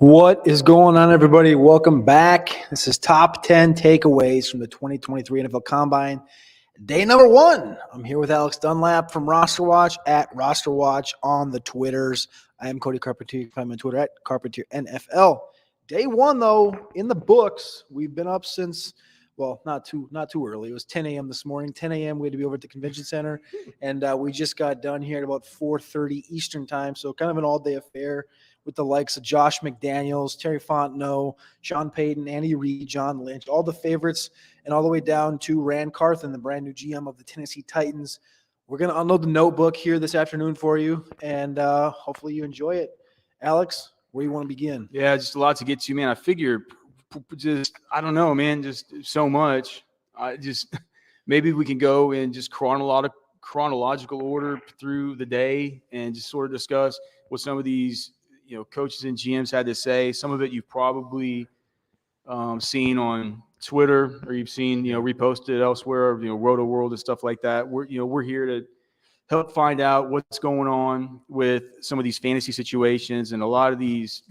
What is going on, everybody? Welcome back. This is Top 10 Takeaways from the 2023 NFL Combine, day number 1. I'm here with Alex Dunlap from Roster Watch at Roster Watch on the Twitters. I am Cody Carpentier. You can find me on Twitter at Carpentier NFL. Day 1, though, in the books. We've been up since, well, not too early. It was 10 a.m. this morning. 10 a.m. We had to be over at the convention center, and we just got done here at about 4:30 Eastern time. So kind of an all-day affair with the likes of Josh McDaniels, Terry Fontenot, Sean Payton, Andy Reid, John Lynch, all the favorites, and all the way down to Rand Carthen, the brand new GM of the Tennessee Titans. We're going to unload the notebook here this afternoon for you, and hopefully you enjoy it. Alex, where do you want to begin? Yeah, just a lot to get to, man. I figure I don't know, man, just so much. Maybe we can go in just chronological order through the day and just sort of discuss what some of these coaches and GMs had to say. Some of it you've probably seen on Twitter, or you've seen, reposted elsewhere, Roto World and stuff like that. We're here to help find out what's going on with some of these fantasy situations, and a lot of these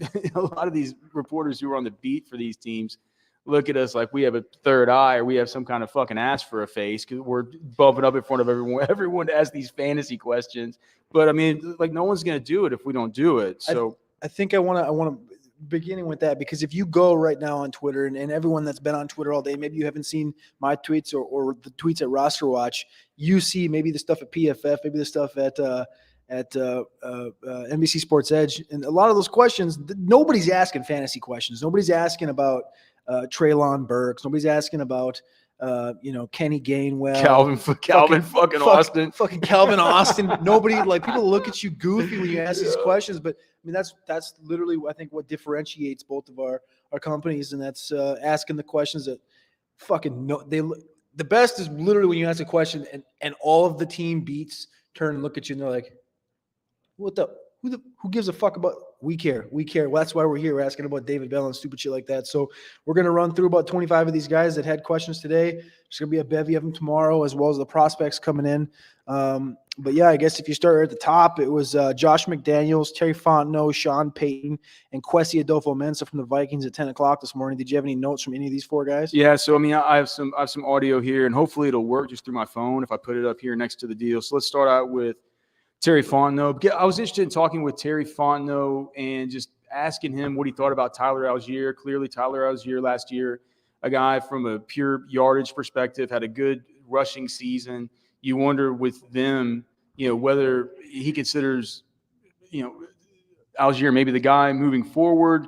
reporters who are on the beat for these teams look at us like we have a third eye, or we have some kind of fucking ass for a face, because we're bumping up in front of everyone to ask these fantasy questions. But I mean, like, no one's going to do it if we don't do it. So I think I want to beginning with that, because if you go right now on Twitter, and everyone that's been on Twitter all day, maybe you haven't seen my tweets or the tweets at Roster Watch, you see maybe the stuff at PFF, maybe the stuff at NBC Sports Edge, and a lot of those questions, nobody's asking fantasy questions. Nobody's asking about Treylon Burks. Nobody's asking about Kenny Gainwell, Calvin fucking Austin. Fucking Calvin Austin. Nobody, like, people look at you goofy when you ask these questions, but I mean, that's literally, I think, what differentiates both of our companies, and that's asking the questions that the best is literally when you ask a question and all of the team beats turn and look at you and they're like, who gives a fuck about? We care. Well, that's why we're here. We're asking about David Bell and stupid shit like that. So we're going to run through about 25 of these guys that had questions today. There's going to be a bevy of them tomorrow, as well as the prospects coming in. But yeah, I guess if you start at the top, it was Josh McDaniels, Terry Fontenot, Sean Payton, and Kwesi Adolfo-Mensah from the Vikings at 10 o'clock this morning. Did you have any notes from any of these four guys? Yeah, so I mean, I have some audio here, and hopefully it'll work just through my phone if I put it up here next to the deal. So let's start out with Terry Fontenot. I was interested in talking with Terry Fontenot and just asking him what he thought about Tyler Algier. Clearly, Tyler Algier last year, a guy from a pure yardage perspective, had a good rushing season. You wonder with them, whether he considers, Algier maybe the guy moving forward.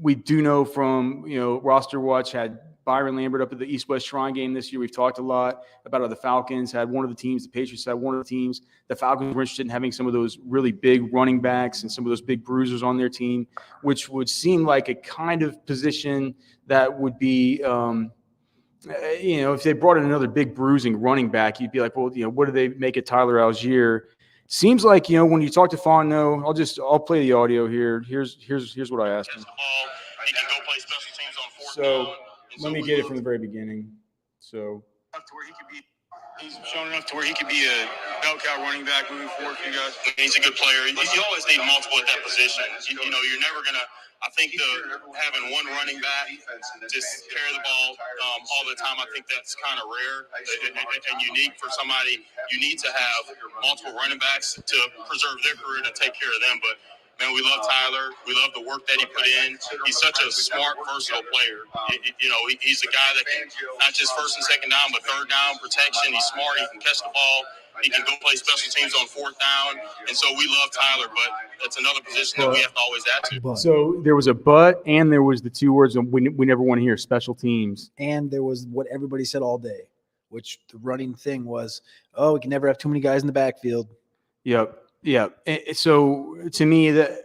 We do know from, Roster Watch had Byron Lambert up at the East-West Shrine game this year. We've talked a lot about how the Falcons had one of the teams, the Patriots had one of the teams. The Falcons were interested in having some of those really big running backs and some of those big bruisers on their team, which would seem like a kind of position that would be, if they brought in another big bruising running back, you'd be like, well, what do they make of Tyler Algier? Seems like, when you talk to Fontenot, I'll play the audio here. Here's what I asked him. He can go play special teams on fourth down. Let me get it from the very beginning. He's shown enough to where he could be a bell cow running back moving forward for you guys. He's a good player. You always need multiple at that position. You're never going to – I think having one running back just carry the ball all the time, I think that's kind of rare and unique for somebody. You need to have multiple running backs to preserve their career and to take care of them. But, man, we love Tyler. We love the work that he put in. He's such a smart, versatile player. He's a guy that can not just first and second down, but third down protection. He's smart. He can catch the ball. He can go play special teams on fourth down. And so we love Tyler, but that's another position that we have to always add to. So there was a but, and there was the two words we never want to hear, special teams. And there was what everybody said all day, which the running thing was, we can never have too many guys in the backfield. Yep. Yeah. So to me, that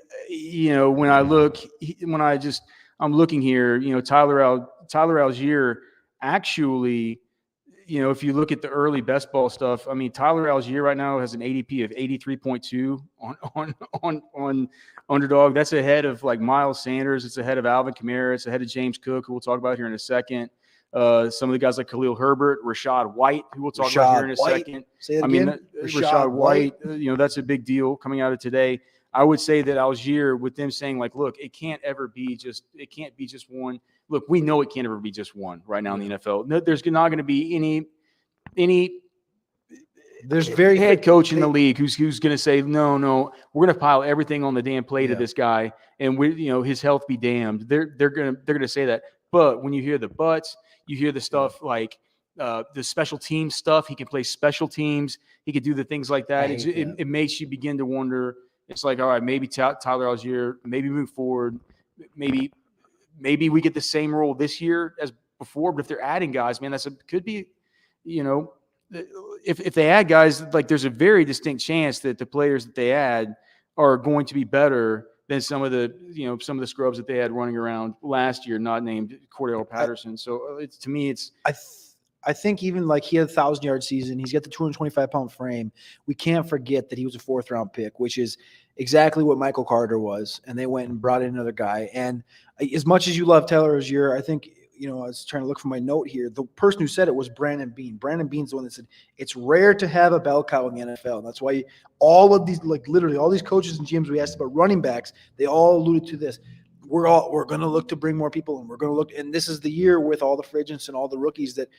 I'm looking here, Tyler Algier actually, if you look at the early best ball stuff, I mean, Tyler Algier right now has an ADP of 83.2 on Underdog. That's ahead of like Miles Sanders. It's ahead of Alvin Kamara. It's ahead of James Cook, who we'll talk about here in a second. Some of the guys like Khalil Herbert, Rashad White, who we'll talk about here in a second. Say it again. Rashad White, that's a big deal coming out of today. I would say that Algier, with them saying like, look, it can't be just one. Look, we know it can't ever be just one right now in the NFL. No, there's not going to be any there's very head coach in the league who's going to say, no, we're going to pile everything on the damn plate of this guy, and his health be damned. They're going to say that. But when you hear the buts, you hear the stuff like the special team stuff. He can play special teams. He could do the things like that. It makes you begin to wonder. It's like, all right, maybe Tyler Algier, maybe move forward. Maybe we get the same role this year as before. But if they're adding guys, man, could be, if they add guys, like there's a very distinct chance that the players that they add are going to be better than some of the scrubs that they had running around last year, not named Cordell Patterson. So to me, I think even like he had a 1,000-yard season. He's got the 225-pound frame. We can't forget that he was a 4th-round pick, which is exactly what Michael Carter was. And they went and brought in another guy. And as much as you love Taylor Algier, I think, I was trying to look for my note here. The person who said it was Brandon Beane. Brandon Beane's the one that said it's rare to have a bell cow in the NFL. And that's why all of these, like literally all these coaches and GMs we asked about running backs, they all alluded to this. We're going to look to bring more people, and we're going to look. And this is the year with all the free agents and all the rookies that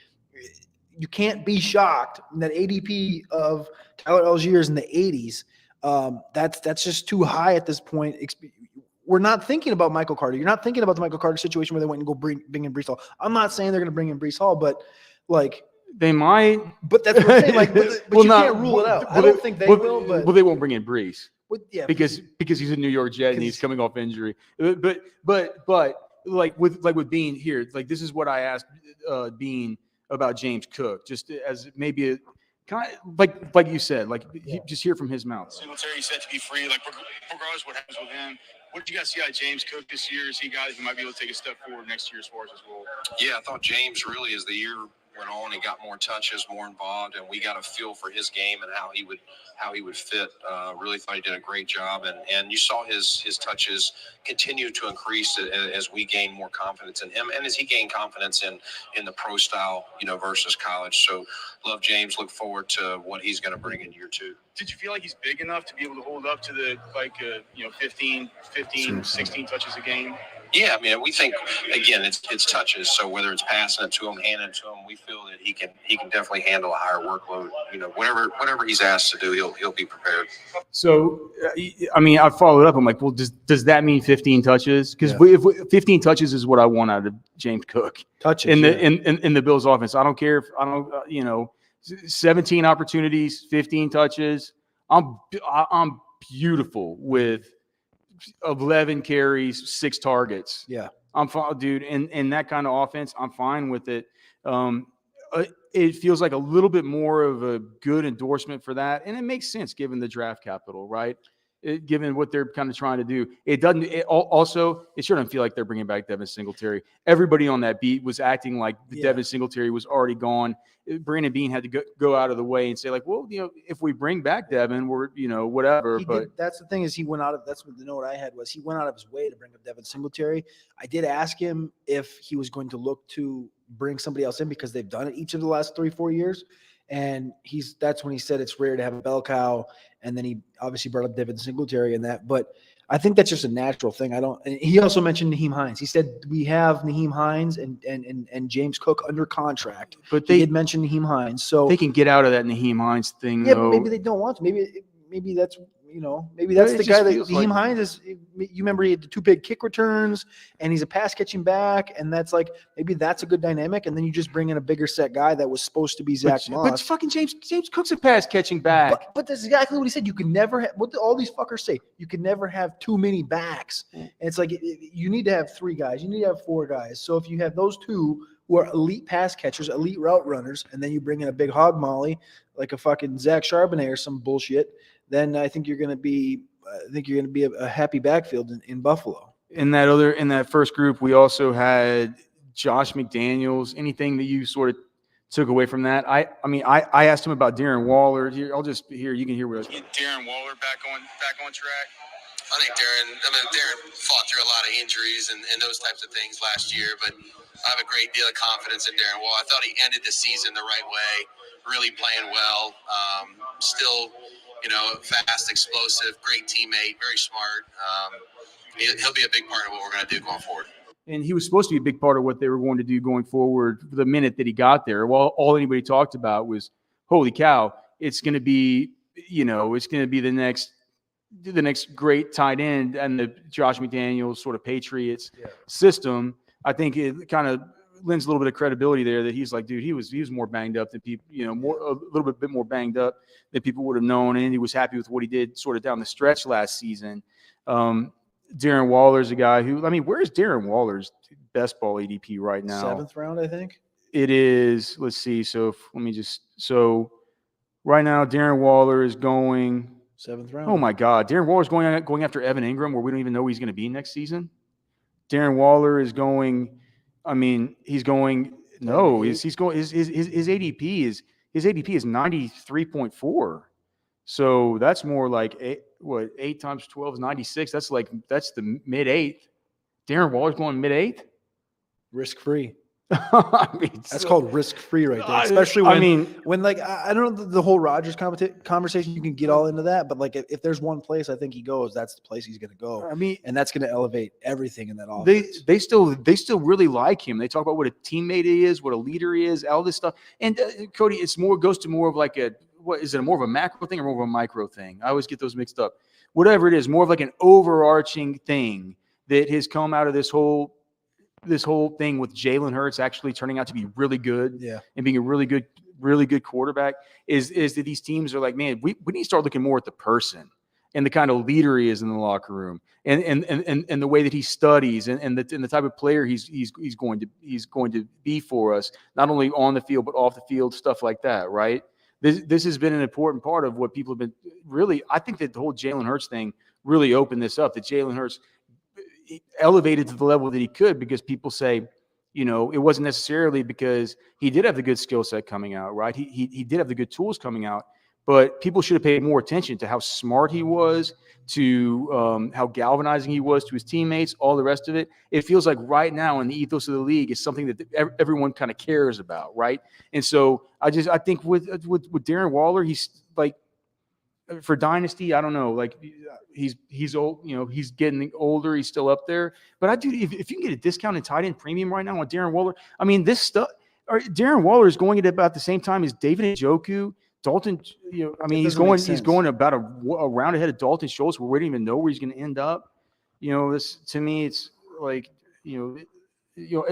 you can't be shocked that ADP of Tyler Algier is in the 80s. That's just too high at this point. We're not thinking about Michael Carter. You're not thinking about the Michael Carter situation where they went and go bring in Breece Hall. I'm not saying they're going to bring in Breece Hall, but like they might. But that's what I'm saying. Like, but you can't rule it out. I don't think they will. But they won't bring in Breece. Because he's a New York Jet and he's coming off injury. But like with Beane here, like this is what I asked Beane about James Cook, just as maybe a kind of like you said, just hear from his mouth. Singletary set to be free, like regardless what happens with him. What did you guys see out of James Cook this year? Is he a guy who might be able to take a step forward next year as far as his role? Yeah, I thought James really, as the year went on, he got more touches, more involved, and we got a feel for his game and how he would fit. Really thought he did a great job, and you saw his touches continue to increase as we gained more confidence in him, and as he gained confidence in the pro style, versus college. So love James. Look forward to what he's going to bring in year 2. Did you feel like he's big enough to be able to hold up to the 15, 16 touches a game? Yeah, I mean, we think again, it's touches. So whether it's passing it to him, handing it to him, we feel that he can definitely handle a higher workload. Whatever he's asked to do, he'll be prepared. So, I mean, I followed up. I'm like, well, does that mean 15 touches? Because if 15 touches is what I want out of James Cook touches in the Bills offense. I don't care if 17 opportunities, 15 touches. I'm beautiful with 11 carries, 6 targets. Yeah. I'm fine, dude. And that kind of offense, I'm fine with it. It feels like a little bit more of a good endorsement for that. And it makes sense given the draft capital, right? Given what they're kind of trying to do. It sure doesn't feel like they're bringing back Devin Singletary. Everybody on that beat was acting like Devin Singletary was already gone. Brandon Beane had to go out of the way and say like, well, if we bring back Devin, we're, whatever. That's the thing is that's what the note I had was he went out of his way to bring up Devin Singletary. I did ask him if he was going to look to bring somebody else in because they've done it each of the last 3-4 years. And that's when he said it's rare to have a bell cow. And then he obviously brought up Devin Singletary and that. But I think that's just a natural thing. And he also mentioned Nyheim Hines. He said we have Nyheim Hines and James Cook under contract. But they did mention Nyheim Hines. So they can get out of that Nyheim Hines thing. Yeah, but maybe they don't want to. Maybe that's maybe that's the guy that Nyheim Hines is. You remember he had the 2 big kick returns, and he's a pass catching back, and that's like maybe that's a good dynamic. And then you just bring in a bigger set guy that was supposed to be Zach Moss. But fucking James Cook's a pass catching back. But that's exactly what he said. You can never have what all these fuckers say. You can never have too many backs. And it's like you need to have 3 guys. You need to have 4 guys. So if you have those 2 who are elite pass catchers, elite route runners, and then you bring in a big hog molly like a fucking Zach Charbonnet or some bullshit, then I think you're going to be a happy backfield in Buffalo. In that first group, we also had Josh McDaniels. Anything that you sort of took away from that? I asked him about Darren Waller. Here, you can hear what I was. Darren Waller back on track. I think Darren fought through a lot of injuries and those types of things last year, but I have a great deal of confidence in Darren Wall. I thought he ended the season the right way, really playing well. Still, fast, explosive, great teammate, very smart. He'll be a big part of what we're going to do going forward. And he was supposed to be a big part of what they were going to do going forward the minute that he got there. Well, all anybody talked about was, holy cow, it's going to be, it's going to be the next great tight end and the Josh McDaniels sort of Patriots system. I think it kind of lends a little bit of credibility there that he's like, dude, he was more banged up than people, a little bit more banged up than people would have known. And he was happy with what he did sort of down the stretch last season. Darren Waller's a guy who, where's Darren Waller's best ball ADP right now? 7th round, I think. It is, let's see. So right now, Darren Waller is going 7th round. Oh my God. Darren Waller's going after Evan Ingram, where we don't even know who he's going to be next season. Darren Waller is going, his ADP is 93.4. So that's more like 8 times 12 is 96. That's the mid-8th. Darren Waller's going mid-8th? Risk-free. That's called risk-free right there. Especially when I don't know the whole Rodgers conversation, you can get all into that, but if there's one place I think he goes, that's the place he's going to go. And that's going to elevate everything in that offense. They still really like him. They talk about what a teammate he is, what a leader he is, all this stuff. And Cody, goes to more of like what is it, more of a macro thing or more of a micro thing? I always get those mixed up. Whatever it is, more of like an overarching thing that has come out of this whole thing with Jalen Hurts actually turning out to be really good and being a really good quarterback is that these teams are like, man, we need to start looking more at the person and the kind of leader he is in the locker room and the way that he studies and the type of player he's going to be for us, not only on the field but off the field, stuff like that, right? This has been an important part of what people have been really. I think that the whole Jalen Hurts thing really opened this up. That Jalen Hurts elevated to the level that he could because people say, it wasn't necessarily because he did have the good skill set coming out, right? He did have the good tools coming out, but people should have paid more attention to how smart he was, to how galvanizing he was to his teammates, all the rest of it. It feels like right now in the ethos of the league is something that everyone kind of cares about, right? And so I think with Darren Waller, he's like, for Dynasty, I don't know. He's old. He's getting older. He's still up there. But if you can get a discounted tight end premium right now on Darren Waller, this stuff. Darren Waller is going at about the same time as David Njoku, Dalton. He's going about a round ahead of Dalton Schultz, where we don't even know where he's going to end up. This to me, it's like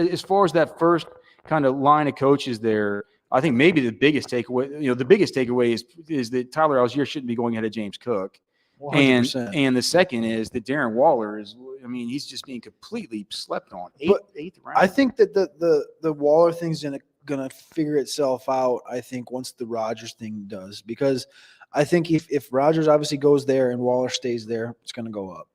as far as that first kind of line of coaches there. I think maybe the biggest takeaway, is that Tyler Algier shouldn't be going ahead of James Cook. 100%. And the second is that Darren Waller is, he's just being completely slept on. Eighth round. I think that the Waller thing's gonna figure itself out, I think, once the Rodgers thing does. Because I think if Rodgers obviously goes there and Waller stays there, it's gonna go up.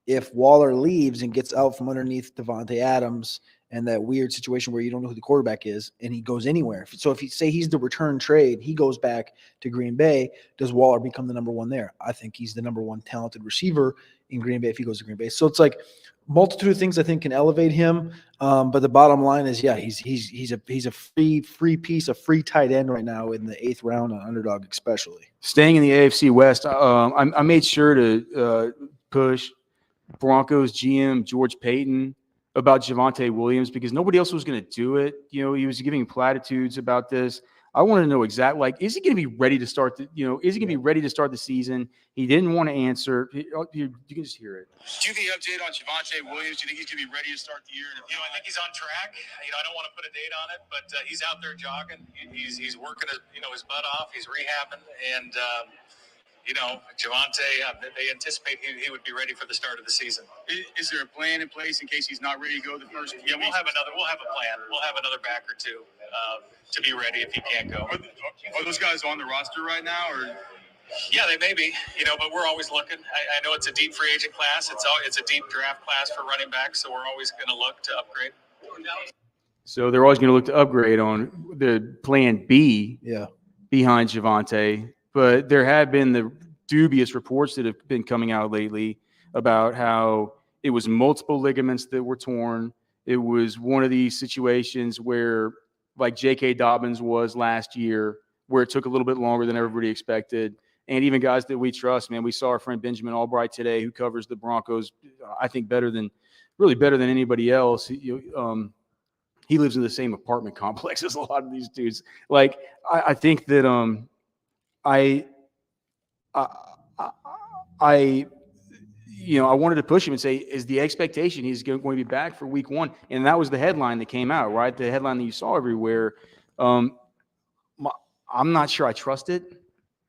If Waller leaves and gets out from underneath Devontae Adams and that weird situation where you don't know who the quarterback is, and he goes anywhere. So if you say he's the return trade, he goes back to Green Bay, does Waller become the number one there? I think he's the number one talented receiver in Green Bay if he goes to Green Bay. So it's like multitude of things I think can elevate him. But the bottom line is, he's a free piece, a free tight end right now in the 8th round on Underdog especially. Staying in the AFC West, I made sure to push Broncos GM George Payton about Javonte Williams because nobody else was going to do it. He was giving platitudes about this. I want to know exactly, is he going to be ready to start the season? He didn't want to answer. You can just hear it. Do you think you have update on Javonte Williams? Do you think he's going to be ready to start the year? I think he's on track. I don't want to put a date on it, but he's out there jogging. He's working his butt off. He's rehabbing. And, Javonte, they anticipate he would be ready for the start of the season. Is there a plan in place in case he's not ready to go the first? Yeah, we'll have a plan. We'll have another back or two to be ready if he can't go. Are those guys on the roster right now, or? Yeah, they may be, but we're always looking. I know it's a deep free agent class. It's a deep draft class for running backs, so we're always going to look to upgrade. So they're always going to look to upgrade on the plan B behind Javonte. But there have been the dubious reports that have been coming out lately about how it was multiple ligaments that were torn. It was one of these situations where, like J.K. Dobbins was last year, where it took a little bit longer than everybody expected. And even guys that we trust, man, we saw our friend Benjamin Albright today, who covers the Broncos, I think better than anybody else. He lives in the same apartment complex as a lot of these dudes. Like, I think that I wanted to push him and say, is the expectation he's going to be back for week 1? And that was the headline that came out, right? The headline that you saw everywhere. I'm not sure I trust it.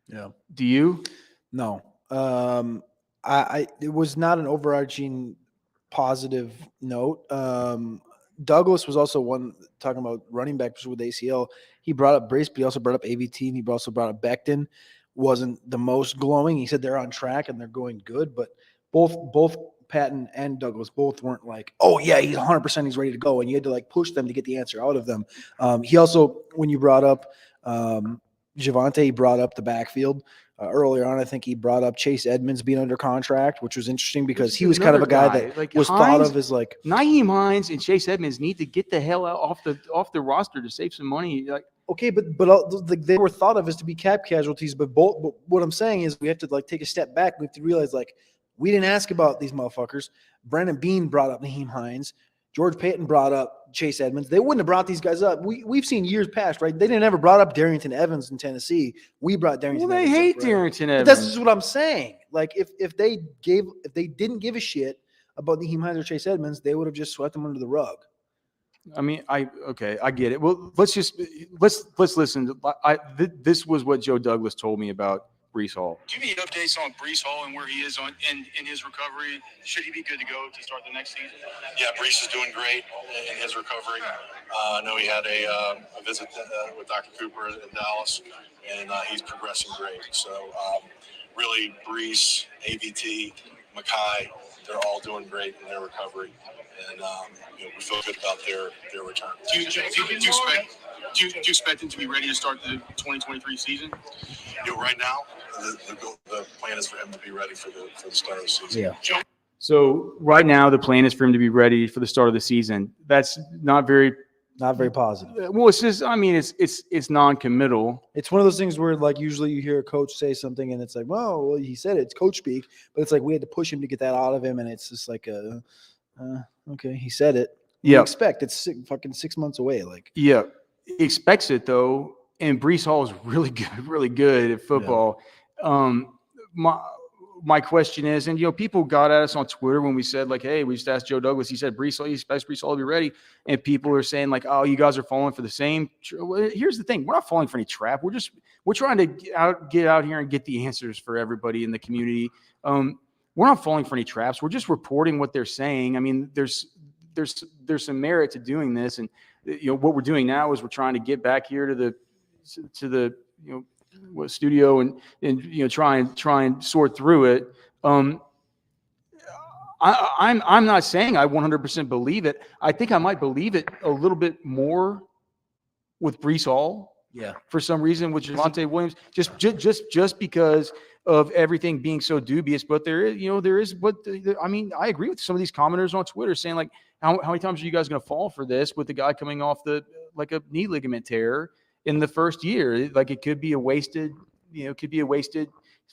Yeah. Do you? No. It was not an overarching positive note. Douglas was also one talking about running back with ACL. He brought up Breece, but he also brought up AVT, and he also brought up Becton. Wasn't the most glowing. He said they're on track and they're going good, but both Patton and Douglas both weren't like, oh yeah, he's 100%, he's ready to go, and you had to like push them to get the answer out of them. He also, when you brought up Javonte, he brought up the backfield. Earlier on, I think he brought up Chase Edmonds being under contract, which was interesting because he was kind of a guy that like was thought of as like Nyheim Hines and Chase Edmonds need to get the hell out off the roster to save some money. Like, okay, but they were thought of as to be cap casualties. But what I'm saying is we have to like take a step back. We have to realize like we didn't ask about these motherfuckers. Brandon Beane brought up Nyheim Hines. George Paton brought up Chase Edmonds. They wouldn't have brought these guys up. We've seen years past, right? They didn't ever brought up Darrington Evans in Tennessee. We brought Darrington. Well, they Evans hate up, right? Darrington Evans. But that's just what I'm saying. Like if they didn't give a shit about Nyheim Hines or Chase Edmonds, they would have just swept them under the rug. I mean, I get it. Well, let's listen. This was what Joe Douglas told me about Breece Hall. Do you have any updates on Breece Hall and where he is in his recovery? Should he be good to go to start the next season? Yeah, Breece is doing great in his recovery. I know he had a visit with Dr. Cooper in Dallas, and he's progressing great. So really, Breece, AVT, Mackay, they're all doing great in their recovery. And we feel good about their return. Do you expect them to be ready to start the 2023 season? Right now, the plan is for him to be ready for the start of the season. Yeah. So right now, the plan is for him to be ready for the start of the season. That's not very positive. Well, it's just, I mean, it's non-committal. It's one of those things where like usually you hear a coach say something and it's like, well, he said it's coach speak, but it's like we had to push him to get that out of him, and it's just like okay, he said it. Yeah. Expect it's fucking 6 months away. Like, yeah, he expects it though. And Breece Hall is really good at football. Yeah. My question is, and people got at us on Twitter when we said like, hey, we just asked Joe Douglas. He said Breece Hall, he expects Breece Hall to be ready, and people are saying like, oh, you guys are falling for the same. Well, here's the thing: we're not falling for any trap. We're trying to get out here and get the answers for everybody in the community. We're not falling for any traps. We're just reporting what they're saying. I mean, there's some merit to doing this, and what we're doing now is we're trying to get back here to the studio and try and sort through it. I'm not saying I 100% believe it. I think I might believe it a little bit more with Breece Hall. Yeah. For some reason, with Javonte Williams, just because of everything being so dubious. But there is I mean, I agree with some of these commenters on Twitter saying like, how many times are you guys going to fall for this with the guy coming off a knee ligament tear in the first year? Like it could be a wasted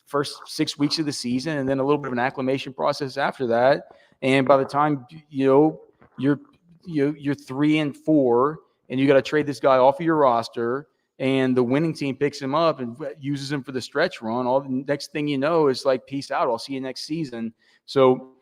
first 6 weeks of the season, and then a little bit of an acclimation process after that. And by the time you're 3-4, and you got to trade this guy off of your roster, and the winning team picks him up and uses him for the stretch run, all the next thing you know is like, peace out, I'll see you next season. So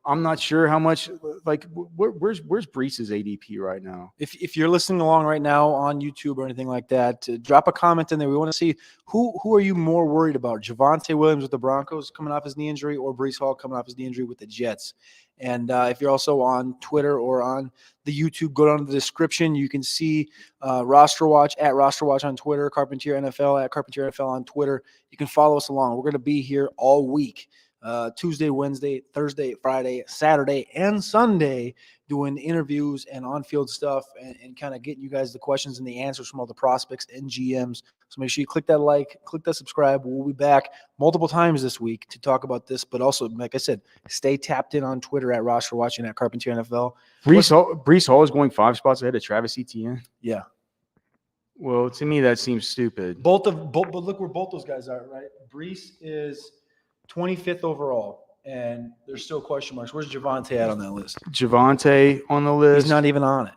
I'm not sure how much, like, where's Breece's ADP right now? If you're listening along right now on YouTube or anything like that, drop a comment in there. We want to see who are you more worried about? Javonte Williams with the Broncos coming off his knee injury, or Breece Hall coming off his knee injury with the Jets? And if you're also on Twitter or on the YouTube, go down to the description. You can see Roster Watch at Roster Watch on Twitter, Carpentier NFL at Carpentier NFL on Twitter. You can follow us along. We're going to be here all week. Tuesday, Wednesday, Thursday, Friday, Saturday, and Sunday, doing interviews and on-field stuff and kind of getting you guys the questions and the answers from all the prospects and GMs. So make sure you click that like, click that subscribe. We'll be back multiple times this week to talk about this, but also, like I said, stay tapped in on Twitter at Roster Watching at Carpentier NFL. Breece Hall is going 5 spots ahead of Travis Etienne. Yeah. Well, to me, that seems stupid. But look where both those guys are, right? Breece is 25th overall, and there's still question marks. Where's Javonte at on that list? Javonte on the list. He's not even on it.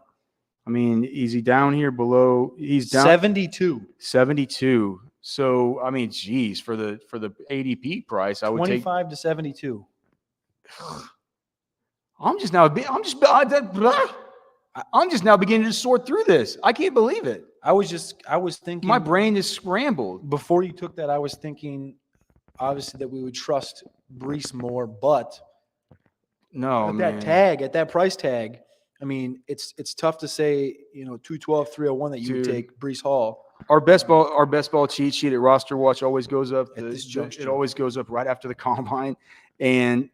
I mean, is he down here below? He's down 72. 72. So, I mean, geez, for the ADP price, I would 25 to 72. I'm just now beginning to sort through this. I can't believe it. I was thinking My brain is scrambled. before you took that. I was thinking obviously that we would trust Breece more, but No, at man. that tag, at that price tag, I mean, it's tough to say, 212, 301 that you would Dude. take Breece Hall. Our best ball cheat sheet at Roster Watch always goes up. At this juncture. It always goes up right after the combine. And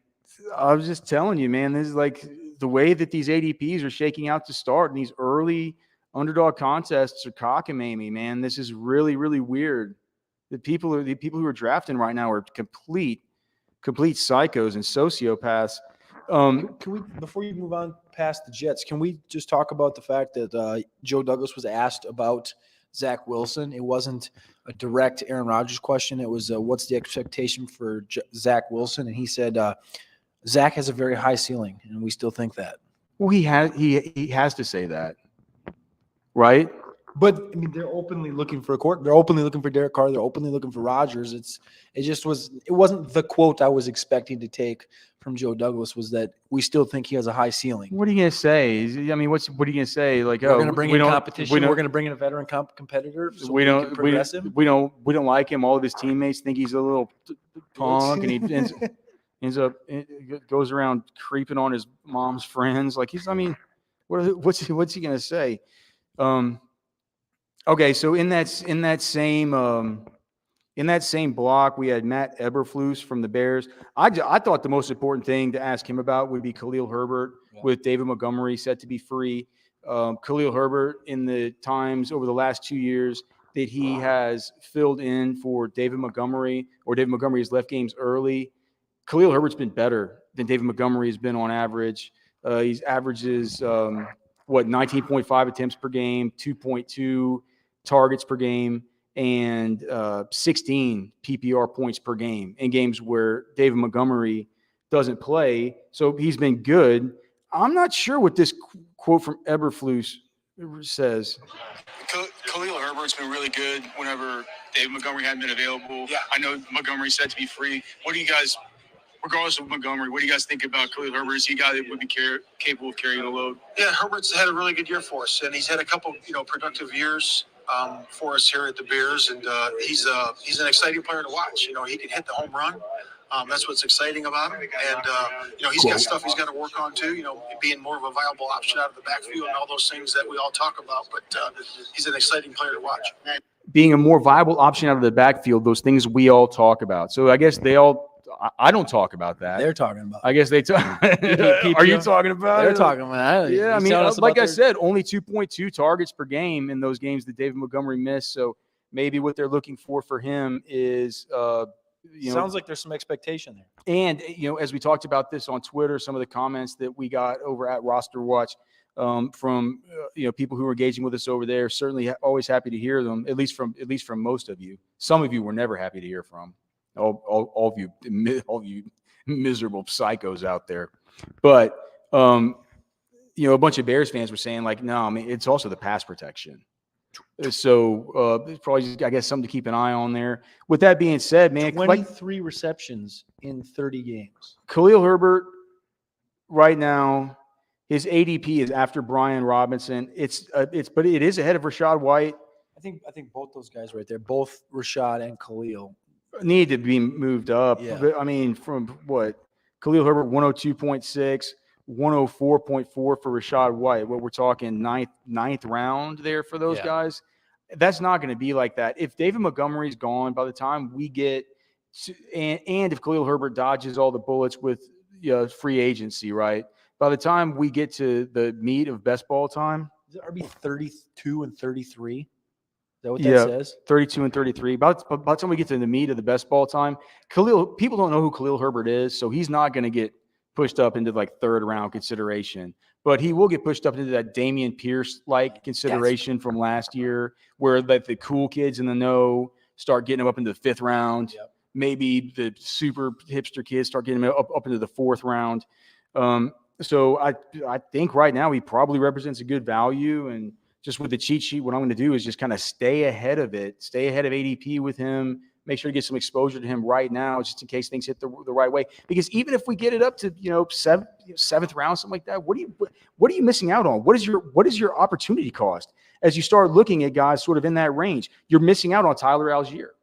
I was just telling you, man, this is like the way that these ADPs are shaking out to start, and these early underdog contests are cockamamie me, man. This is really, really weird. The people who are drafting right now are complete psychos and sociopaths. Can we, before you move on past the Jets, can we just talk about the fact that Joe Douglas was asked about Zach Wilson? It wasn't a direct Aaron Rodgers question. It was, what's the expectation for Zach Wilson? And he said, Zach has a very high ceiling, and we still think that. Well, he has to say that, right? But I mean, they're openly looking for a court. They're openly looking for Derek Carr. They're openly looking for Rodgers. It wasn't the quote I was expecting to take from Joe Douglas, was that we still think he has a high ceiling. What are you gonna say? I mean, what are you gonna say? Like, We're going to bring in don't- competition. We're going to bring in a veteran competitor. So we can don't progress him. we don't like him. All of his teammates think he's a little punk, and he goes around creeping on his mom's friends. Like what's he gonna say? Okay, so in that same block, we had Matt Eberflus from the Bears. I thought the most important thing to ask him about would be Khalil Herbert with David Montgomery set to be free. Khalil Herbert, in the times over the last 2 years that he has filled in for David Montgomery, or David Montgomery has left games early, Khalil Herbert's been better than David Montgomery has been on average. He averages 19.5 attempts per game, 2.2 targets per game, and 16 PPR points per game in games where David Montgomery doesn't play. So he's been good. I'm not sure what this quote from Eberflus says. Khalil Herbert's been really good whenever David Montgomery hadn't been available. Yeah. I know Montgomery's set to be free. What do you guys, regardless of Montgomery, what do you guys think about Khalil Herbert? Is he a guy that would be capable of carrying the load? Yeah, Herbert's had a really good year for us, and he's had a couple, productive years for us here at the Bears, and he's an exciting player to watch. He can hit the home run. That's what's exciting about him, and he's got stuff he's got to work on too. Being more of a viable option out of the backfield and all those things that we all talk about. But he's an exciting player to watch. Being a more viable option out of the backfield, those things we all talk about. So I guess I don't talk about that. They're talking about. I guess they talk. Are you talking about They're it? talking about it. Yeah, I mean, like I said, only 2.2 targets per game in those games that David Montgomery missed. So maybe what they're looking for him is, sounds like there's some expectation there. And as we talked about this on Twitter, some of the comments that we got over at Roster Watch from people who are engaging with us over there, certainly always happy to hear them. At least from most of you. Some of you were never happy to hear from. All of you miserable psychos out there. But, a bunch of Bears fans were saying, like, no, I mean, it's also the pass protection. So it's probably just, I guess, something to keep an eye on there. With that being said, man, 23 receptions in 30 games. Khalil Herbert right now, his ADP is after Brian Robinson. But it is ahead of Rachaad White. I think both those guys right there, both Rachaad and Khalil, need to be moved up. Yeah. But, I mean, from what? Khalil Herbert, 102.6, 104.4 for Rachaad White. What we're talking ninth round there for those guys. That's not going to be like that. If David Montgomery's gone by the time we get And if Khalil Herbert dodges all the bullets with free agency, right? By the time we get to the meat of best ball time, Is it RB 32 and 33? Is that what that says? 32 and 33. By the time we get to the meat of the best ball time, people don't know who Khalil Herbert is, so he's not going to get pushed up into like third round consideration. But he will get pushed up into that Dameon Pierce-like consideration from last year, where like the cool kids in the know start getting him up into the fifth round. Yep. Maybe the super hipster kids start getting him up into the fourth round. So I think right now he probably represents a good value. And just with the cheat sheet, what I'm going to do is just kind of stay ahead of ADP with him, make sure to get some exposure to him right now, just in case things hit the right way. Because even if we get it up to seventh round, something like that, what are you missing out on? What is your opportunity cost as you start looking at guys sort of in that range? You're missing out on Tyler Algier.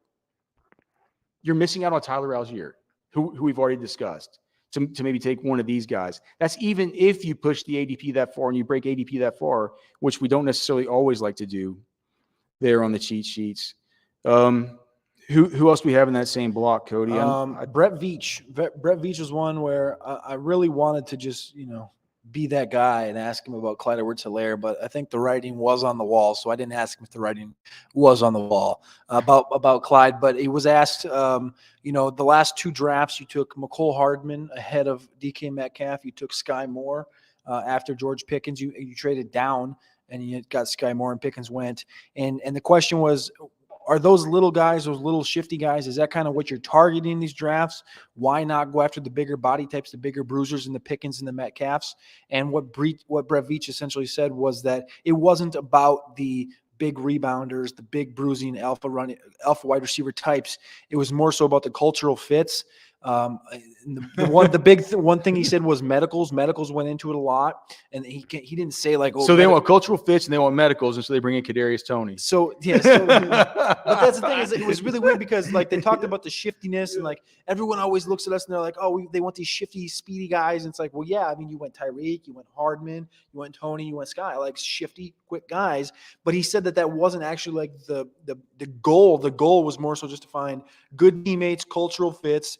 Who we've already discussed. To maybe take one of these guys. That's even if you push the ADP that far and you break ADP that far, which we don't necessarily always like to do there on the cheat sheets. Who else do we have in that same block, Cody? Brett Veach. Brett Veach was one where I really wanted to just, be that guy and ask him about Clyde Edwards-Helaire, but I think the writing was on the wall, so I didn't ask him if the writing was on the wall about Clyde. But he was asked, the last two drafts you took Mecole Hardman ahead of DK Metcalf, you took Sky Moore after George Pickens, you traded down and you got Sky Moore and Pickens went, and the question was, are those little guys, those little shifty guys, is that kind of what you're targeting in these drafts? Why not go after the bigger body types, the bigger bruisers and the Pickens and the Metcalfs? And what Brett Veach essentially said was that it wasn't about the big rebounders, the big bruising alpha wide receiver types. It was more so about the cultural fits. One thing he said was medicals. Medicals went into it a lot, and he didn't say like. So they want cultural fits and they want medicals, and so they bring in Kadarius Toney. So yeah, but that's the thing is it was really weird because like they talked about the shiftiness and like everyone always looks at us and they're like, oh, they want these shifty, speedy guys, and it's like, well, yeah, I mean, you went Tyreek, you went Hardman, you went Toney, you went Sky, like shifty, quick guys. But he said that wasn't actually like the goal. The goal was more so just to find good teammates, cultural fits.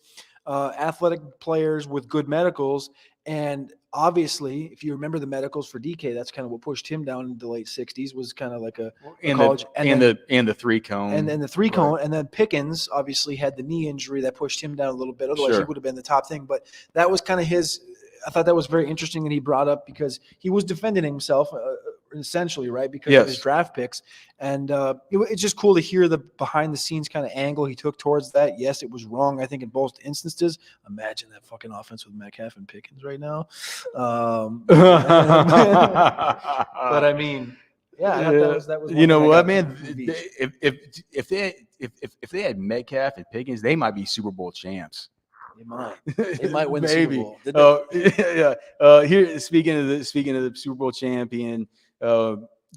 Athletic players with good medicals. And obviously, if you remember the medicals for DK, that's kind of what pushed him down into the late 60s, was kind of like a college. And the three cone. And then the three cone. And then Pickens obviously had the knee injury that pushed him down a little bit. Otherwise, he would have been the top thing. But that was kind of his – I thought that was very interesting that he brought up because he was defending himself essentially, right, because of his draft picks. And it's just cool to hear the behind-the-scenes kind of angle he took towards that. Yes, it was wrong, I think, in both instances. Imagine that fucking offense with Metcalf and Pickens right now. But, I mean, yeah, I thought that was you know what, man? If they had Metcalf and Pickens, they might be Super Bowl champs. They might win the Maybe. Super Bowl. Here, speaking of the Super Bowl champion,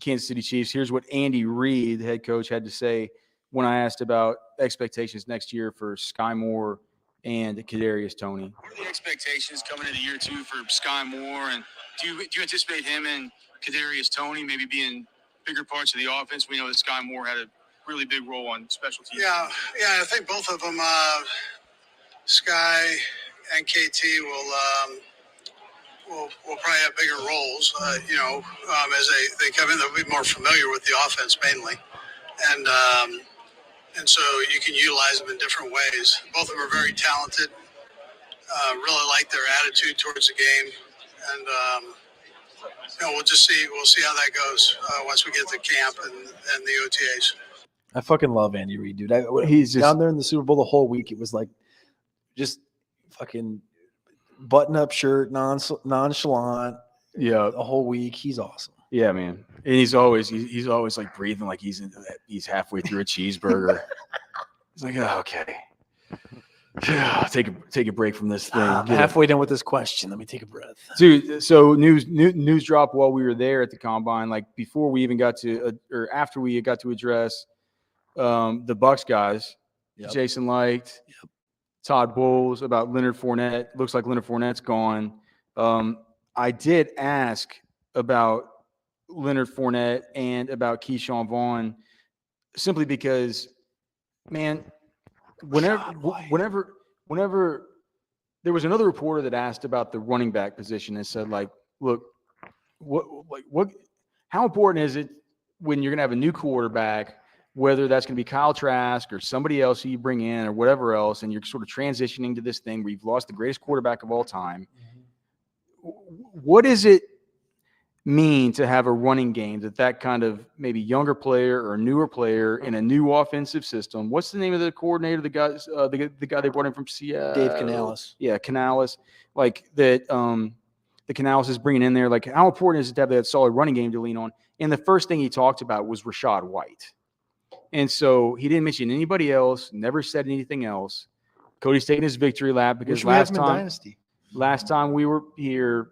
Kansas City Chiefs. Here's what Andy Reid, the head coach, had to say when I asked about expectations next year for Sky Moore and Kadarius Toney. What are the expectations coming into year two for Sky Moore, and do you anticipate him and Kadarius Toney maybe being bigger parts of the offense? We know that Sky Moore had a really big role on special teams. Yeah, I think both of them. Sky and KT will probably have bigger roles, as they come in. They'll be more familiar with the offense mainly, and so you can utilize them in different ways. Both of them are very talented. Really like their attitude towards the game, and we'll just see. We'll see how that goes once we get to camp and the OTAs. I fucking love Andy Reid, dude. He's just down there in the Super Bowl the whole week. It was like just fucking button-up shirt, nonchalant. Yeah, the whole week. He's awesome. Yeah, man. And he's always like breathing like he's halfway through a cheeseburger. He's like, oh, okay. Take a break from this thing. I'm halfway done with this question. Let me take a breath. Dude, so news dropped while we were there at the Combine, like before we even got to or after we got to address the Bucs guys. Yep. Jason Licht, Todd Bowles, about Leonard Fournette. Looks like Leonard Fournette's gone. I did ask about Leonard Fournette and about Keyshawn Vaughn simply because, man, whenever there was another reporter that asked about the running back position and said, like, look, how important is it when you're going to have a new quarterback, whether that's going to be Kyle Trask or somebody else who you bring in or whatever else, and you're sort of transitioning to this thing where you've lost the greatest quarterback of all time. What does it mean to have a running game that kind of maybe younger player or newer player in a new offensive system? What's the name of the coordinator, the guy they brought in from Seattle? Dave Canales. Yeah, Canales. Like that the Canales is bringing in there. Like, how important is it to have that solid running game to lean on? And the first thing he talked about was Rachaad White. And so he didn't mention anybody else, never said anything else. Cody's taking his victory lap because last time we were here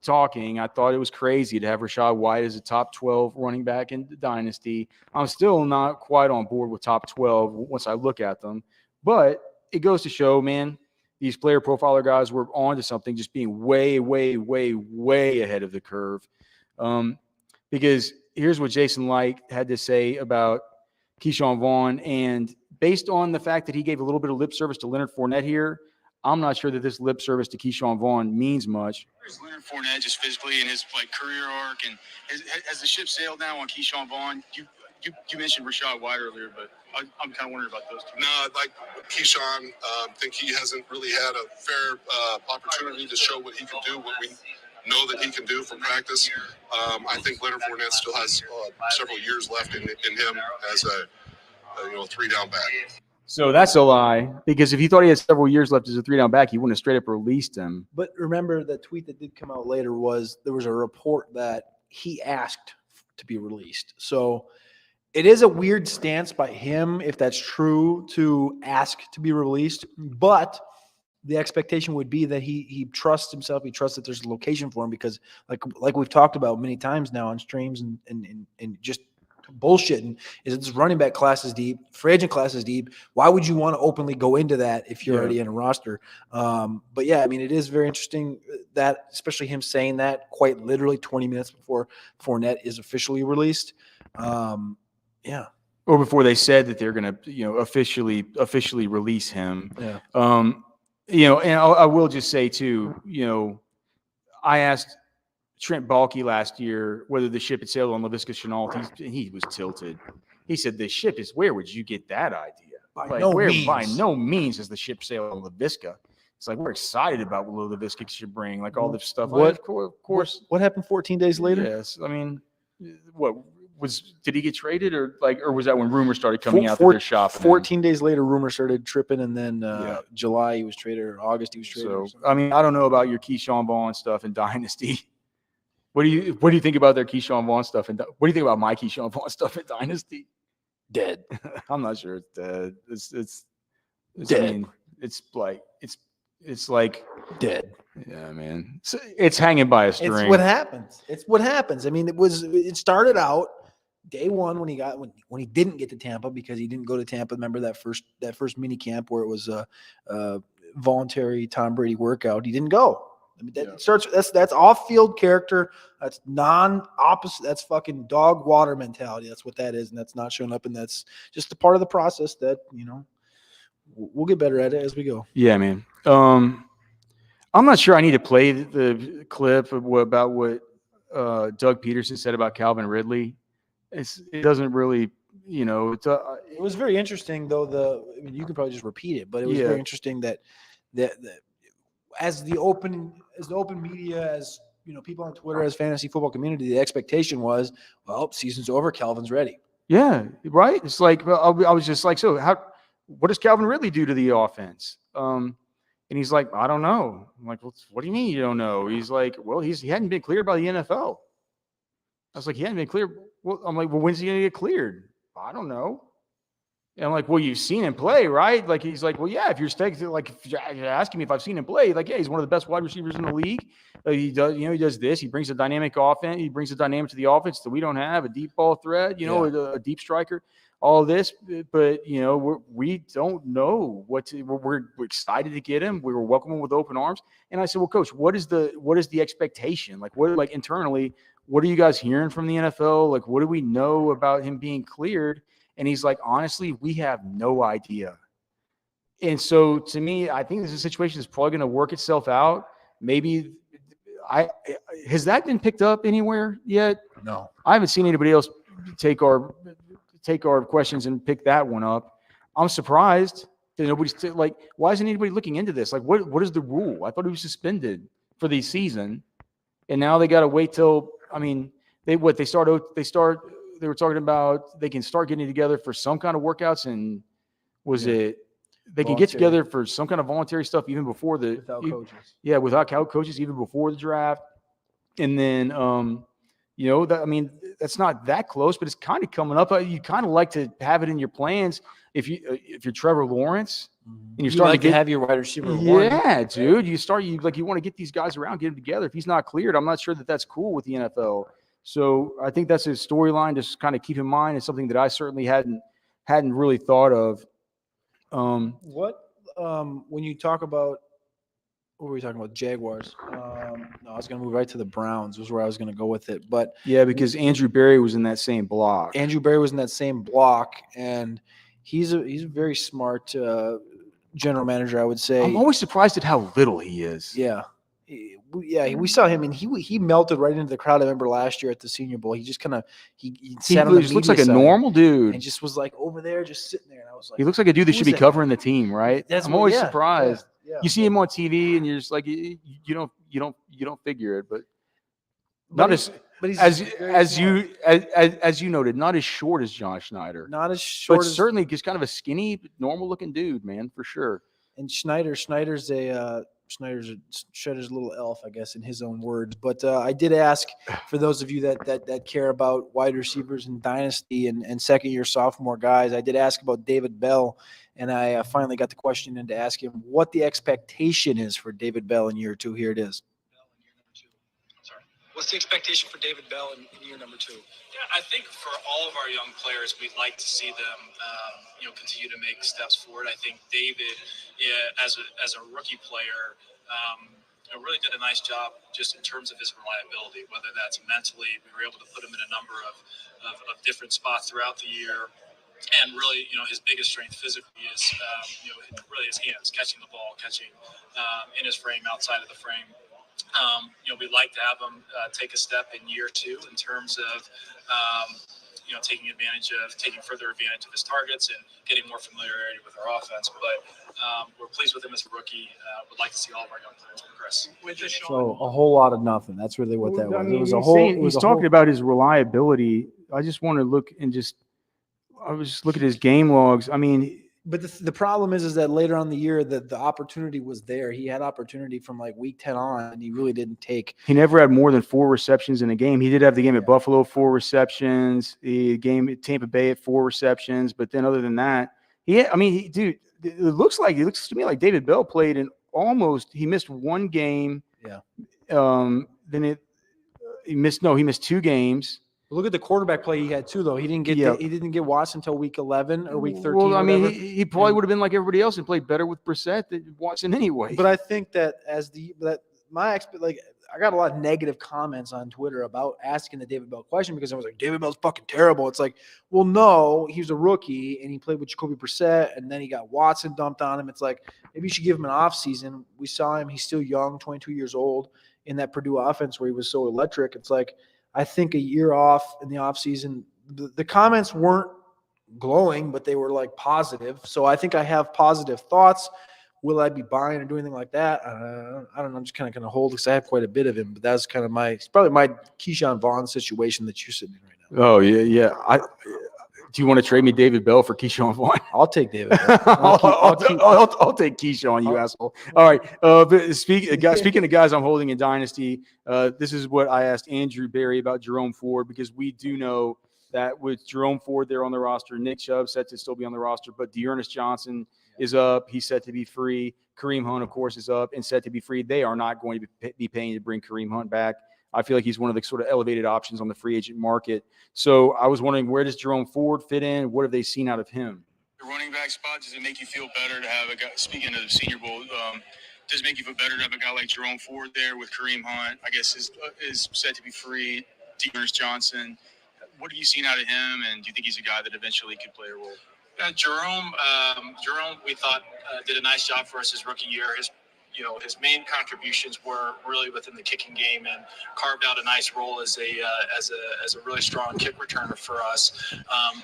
talking, I thought it was crazy to have Rachaad White as a top 12 running back in the Dynasty. I'm still not quite on board with top 12 once I look at them. But it goes to show, man, these player profiler guys were on to something, just being way, way, way, way ahead of the curve. Because here's what Jason Light had to say about Keyshawn Vaughn. And based on the fact that he gave a little bit of lip service to Leonard Fournette here, I'm not sure that this lip service to Keyshawn Vaughn means much. Where's Leonard Fournette just physically in his career arc, and has the ship sailed now on Keyshawn Vaughn? You mentioned Rachaad White earlier, but I'm kind of wondering about those two. No, like Keyshawn, think he hasn't really had a fair opportunity to show what he can do, what we know that he can do from practice. I think Leonard Fournette still has several years left in him as a 3-down back. So that's a lie, because if he thought he had several years left as a 3-down back, he wouldn't have straight up released him. But remember, the tweet that did come out later was there was a report that he asked to be released. So it is a weird stance by him, if that's true, to ask to be released. But the expectation would be that he trusts himself. He trusts that there's a location for him, because like we've talked about many times now on streams and just bullshitting, is this running back class is deep, free agent class is deep. Why would you want to openly go into that if you're already in a roster? But yeah, I mean, it is very interesting that, especially him saying that quite literally 20 minutes before Fournette is officially released. Yeah. Or before they said that they're going to, officially release him. Yeah. And I will just say too, I asked Trent Baalke last year whether the ship had sailed on Laviska Shenault. He was tilted. He said, "The ship is, where would you get that idea? By no means has the ship sailed on Laviska." It's like, we're excited about what Laviska should bring, like all this stuff. Of course. What happened 14 days later? Yes. I mean, did he get traded or was that when rumors started coming out that they're shopping? 14 days later, rumors started tripping, and then July he was traded, or August he was traded. So, I mean, I don't know about your Keyshawn Vaughn stuff in Dynasty. What do you think about their Keyshawn Vaughn stuff? And what do you think about my Keyshawn Vaughn stuff in Dynasty? Dead. I'm not sure it's dead. It's dead. I mean, it's like dead. Yeah, man. It's hanging by a string. It's what happens. I mean, it started out day one when he didn't get to Tampa, because he didn't go to Tampa. Remember that first mini camp where it was a voluntary Tom Brady workout? He didn't go. I mean, that's off-field character. That's non-opposite. That's fucking dog water mentality. That's what that is, and that's not showing up. And that's just a part of the process that we'll get better at it as we go. Yeah, man. I'm not sure I need to play the clip about what Doug Peterson said about Calvin Ridley. It doesn't really, it was very interesting, though. You could probably just repeat it, but it was very interesting that as the open media, as people on Twitter, as fantasy football community, the expectation was, well, season's over, Calvin's ready. Yeah, right. It's like, well, I was just like, so what does Calvin Ridley do to the offense? And he's like, I don't know. I'm like, well, what do you mean you don't know? He's like, well, he hadn't been cleared by the NFL. I was like, he hadn't been cleared. Well, I'm like, well, when's he going to get cleared? I don't know. And I'm like, well, you've seen him play, right? Like, he's like, well, yeah, if you're asking me if I've seen him play, like, yeah, he's one of the best wide receivers in the league. He does this. He brings a dynamic offense. He brings a dynamic to the offense that we don't have, a deep ball threat, a deep striker, all of this. But, we don't know we're excited to get him. We were welcoming him with open arms. And I said, well, Coach, what is the expectation? Like, internally, what are you guys hearing from the NFL? Like, what do we know about him being cleared? And he's like, honestly, we have no idea. And so to me, I think this is a situation that's probably going to work itself out. Maybe has that been picked up anywhere yet? No. I haven't seen anybody else take our questions and pick that one up. I'm surprised that nobody's why isn't anybody looking into this? Like, what is the rule? I thought he was suspended for the season, and now they got to wait till. I mean, they were talking about they can start getting together for some kind of workouts, and they can get together for some kind of voluntary stuff even before without coaches. Yeah, without coaches even before the draft, and then that's not that close, but it's kind of coming up. You kind of like to have it in your plans if you're Trevor Lawrence and you're starting to have your wide receiver. Yeah, dude, you want to get these guys around, get them together. If he's not cleared, I'm not sure that's cool with the NFL. So I think that's a storyline to kind of keep in mind. It's something that I certainly hadn't really thought of. When you talk about what were we talking about? Jaguars. No, I was going to move right to the Browns. Was where I was going to go with it. But yeah, because Andrew Berry was in that same block. And he's a very smart general manager, I would say. I'm always surprised at how little he is. Yeah. We saw him, and he melted right into the crowd. I remember last year at the Senior Bowl. He just kind of he looks like a normal dude, and just was like over there, just sitting there. And I was like, he looks like a dude that should be covering the team, right? I'm always surprised. Yeah. You see him on TV, and you're just like, you don't figure it, but as you noted, not as short as John Schneider, not as short, but certainly just kind of a skinny, normal looking dude, man, for sure. And Schneider's a little elf, I guess, in his own words. But I did ask, for those of you that care about wide receivers in Dynasty and second-year sophomore guys, I did ask about David Bell, and I finally got the question in to ask him what the expectation is for David Bell in year 2. Here it is. What's the expectation for David Bell in year number 2? Yeah, I think for all of our young players, we'd like to see them, continue to make steps forward. I think David, as a rookie player, really did a nice job just in terms of his reliability. Whether that's mentally, we were able to put him in a number of different spots throughout the year. And really, his biggest strength physically is, really his hands, catching the ball, catching in his frame, outside of the frame. We'd like to have him take a step in year 2 in terms of, taking further advantage of his targets and getting more familiarity with our offense. But we're pleased with him as a rookie. Would like to see all of our young players progress. So a whole lot of nothing. That's really what that was. I mean, it was a whole. He's talking about his reliability. I just want to look and I was just looking at his game logs. I mean. But the problem is that later on in the year, the opportunity was there. He had opportunity from like week 10 on, and he really didn't take. He never had more than 4 receptions in a game. He did have the game at Buffalo, 4 receptions. The game at Tampa Bay at 4 receptions. But then other than that, dude, it looks to me like David Bell played in he missed 1 game. Yeah. He missed 2 games. Look at the quarterback play he had too, though. He didn't get Watson until week 11 or week 13. Well, I mean, he probably would have been like everybody else and played better with Brissett than Watson anyway. But I think that I got a lot of negative comments on Twitter about asking the David Bell question because I was like, David Bell's fucking terrible. It's like, well, no, he was a rookie and he played with Jacoby Brissett and then he got Watson dumped on him. It's like, maybe you should give him an off season. We saw him; he's still young, 22 years old, in that Purdue offense where he was so electric. It's like, I think a year off in the offseason, the comments weren't glowing, but they were like positive. So I think I have positive thoughts. Will I be buying or doing anything like that? I don't know. I'm just kind of going to hold because I have quite a bit of him. But that's kind of it's probably my Keyshawn Vaughn situation that you're sitting in right now. Oh, yeah. Do you want to trade me David Bell for Keyshawn Vaughn? I'll take David Bell. I'll take Keyshawn, you asshole. All right. But speaking of guys I'm holding in Dynasty, this is what I asked Andrew Berry about Jerome Ford, because we do know that with Jerome Ford there on the roster, Nick Chubb set to still be on the roster, but Dearness Johnson is up. He's set to be free. Kareem Hunt, of course, is up and set to be free. They are not going to be paying to bring Kareem Hunt back. I feel like he's one of the sort of elevated options on the free agent market. So I was wondering, where does Jerome Ford fit in? What have they seen out of him? The running back spot, does it make you feel better to have a guy, speaking of the Senior Bowl, does it make you feel better to have a guy like Jerome Ford there with Kareem Hunt, I guess is set to be free, Dearness Johnson? What have you seen out of him, and do you think he's a guy that eventually could play a role? Jerome, we thought did a nice job for us his rookie year. His main contributions were really within the kicking game and carved out a nice role as a really strong kick returner for us.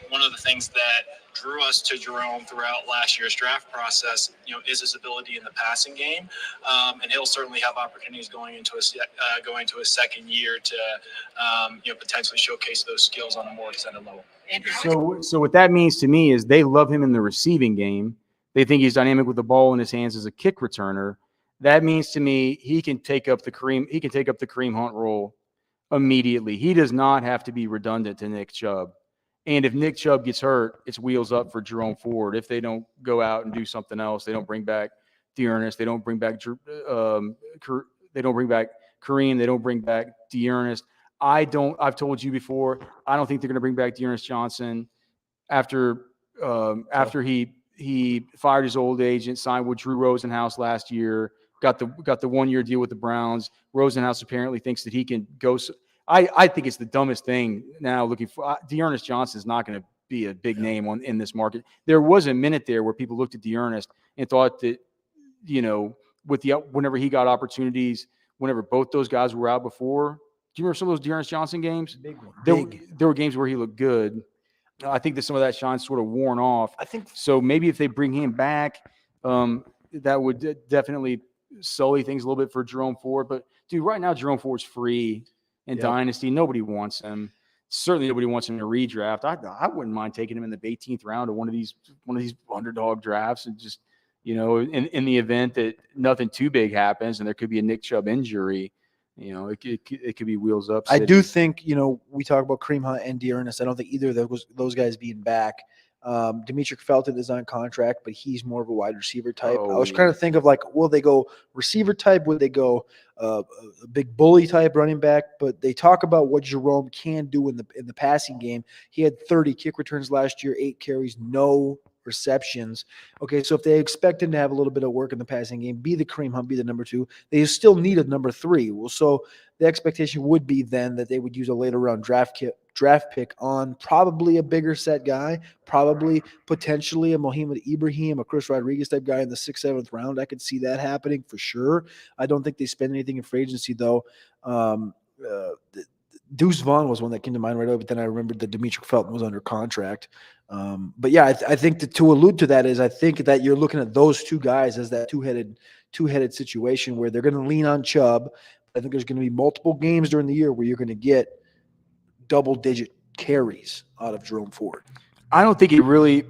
One of the things that drew us to Jerome throughout last year's draft process, is his ability in the passing game, and he'll certainly have opportunities going into his second year to potentially showcase those skills on a more extended level. So what that means to me is they love him in the receiving game. They think he's dynamic with the ball in his hands as a kick returner. That means to me he can take up the Kareem Hunt role immediately. He does not have to be redundant to Nick Chubb. And if Nick Chubb gets hurt, it's wheels up for Jerome Ford. If they don't go out and do something else, they don't bring back Dearness, they don't bring back Kareem, they don't bring back Dearness. I've told you before, I don't think they're going to bring back Dearness Johnson after he fired his old agent, signed with Drew Rosenhaus last year, got the 1-year deal with the Browns. Rosenhaus apparently thinks that he can go. I think it's the dumbest thing now looking for Dearness Johnson is not going to be a big name in this market. There was a minute there where people looked at Dearness and thought that, whenever he got opportunities, whenever both those guys were out before, do you remember some of those Dearness Johnson games? There were games where he looked good. I think that some of that shine's sort of worn off. I think so. Maybe if they bring him back, that would definitely sully things a little bit for Jerome Ford. But dude, right now Jerome Ford's free in Dynasty. Nobody wants him. Certainly, nobody wants him to redraft. I wouldn't mind taking him in the 18th round of one of these underdog drafts, and just in the event that nothing too big happens and there could be a Nick Chubb injury. It could be wheels up. I do think, we talk about Kareem Hunt and Dearness. I don't think either of those guys being back. Demetric Felton is on contract, but he's more of a wide receiver type. I was trying to think of will they go receiver type? Would they go a big bully type running back? But they talk about what Jerome can do in the passing game. He had 30 kick returns last year, 8 carries, no receptions. Okay, so if they expect him to have a little bit of work in the passing game, be the Kareem Hunt, be the number 2, they still need a number 3. Well, so the expectation would be then that they would use a later round draft pick on probably a bigger set guy, probably potentially a Mohamed Ibrahim, a Chris Rodriguez type guy in the 6th, 7th round. I could see that happening for sure. I don't think they spend anything in free agency though. Deuce Vaughn was one that came to mind right away, but then I remembered that Demetric Felton was under contract. But yeah, I think that to allude to that is I think that you're looking at those two guys as that two-headed situation where they're going to lean on Chubb. I think there's going to be multiple games during the year where you're going to get double-digit carries out of Jerome Ford. I don't think it really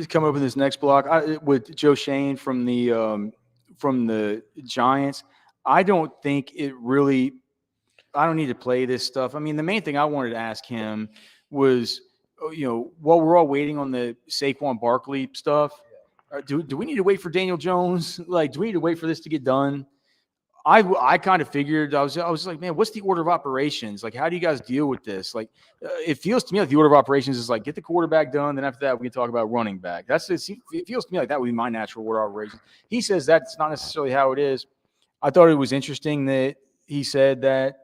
come up in this next block with Joe Shane from the Giants. I don't think it really – I don't need to play this stuff. I mean, the main thing I wanted to ask him was, while we're all waiting on the Saquon Barkley stuff, do we need to wait for Daniel Jones? Do we need to wait for this to get done? I kind of figured, I was like, man, what's the order of operations? How do you guys deal with this? It feels to me like the order of operations is get the quarterback done. Then after that, we can talk about running back. It feels to me like that would be my natural order of operations. He says that's not necessarily how it is. I thought it was interesting that he said that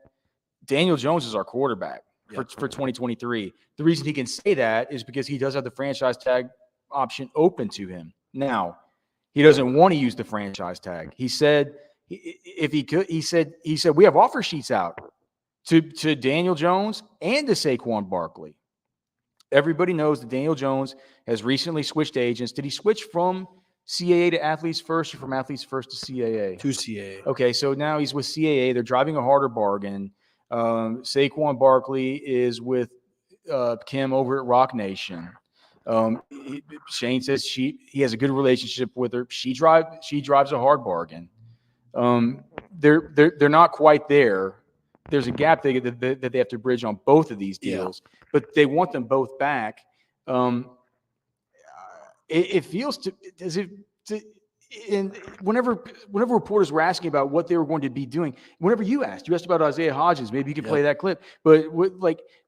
Daniel Jones is our quarterback for 2023. The reason he can say that is because he does have the franchise tag option open to him. Now, he doesn't want to use the franchise tag. He said if he could, he said we have offer sheets out to Daniel Jones and to Saquon Barkley. Everybody knows that Daniel Jones has recently switched agents. Did he switch from CAA to Athletes First or from Athletes First to CAA? To CAA. Okay, so now he's with CAA. They're driving a harder bargain. Saquon Barkley is with Kim over at Rock Nation. Shane says he has a good relationship with her. She drives a hard bargain. They're not quite there. There's a gap that they have to bridge on both of these deals, but they want them both back. It feels and whenever reporters were asking about what they were going to be doing, whenever you asked about Isaiah Hodgins, maybe you could play that clip. But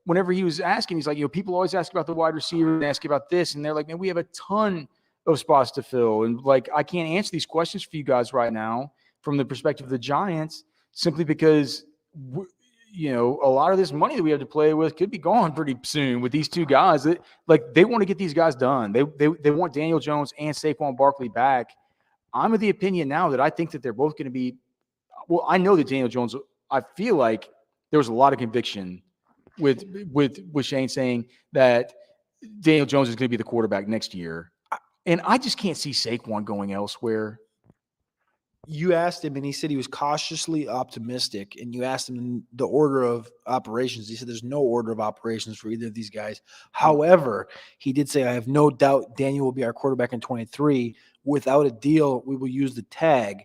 whenever he was asking, he's like, people always ask about the wide receiver and ask about this, and they're like, man, we have a ton of spots to fill, and I can't answer these questions for you guys right now from the perspective of the Giants, simply because a lot of this money that we have to play with could be gone pretty soon with these two guys. They want to get these guys done. They want Daniel Jones and Saquon Barkley back. I'm of the opinion now that I think that they're both going to be – well, I know that Daniel Jones – I feel like there was a lot of conviction with Shane saying that Daniel Jones is going to be the quarterback next year. And I just can't see Saquon going elsewhere. You asked him, and he said he was cautiously optimistic. And you asked him the order of operations. He said there's no order of operations for either of these guys. However, he did say, I have no doubt Daniel will be our quarterback in 23. Without a deal, we will use the tag.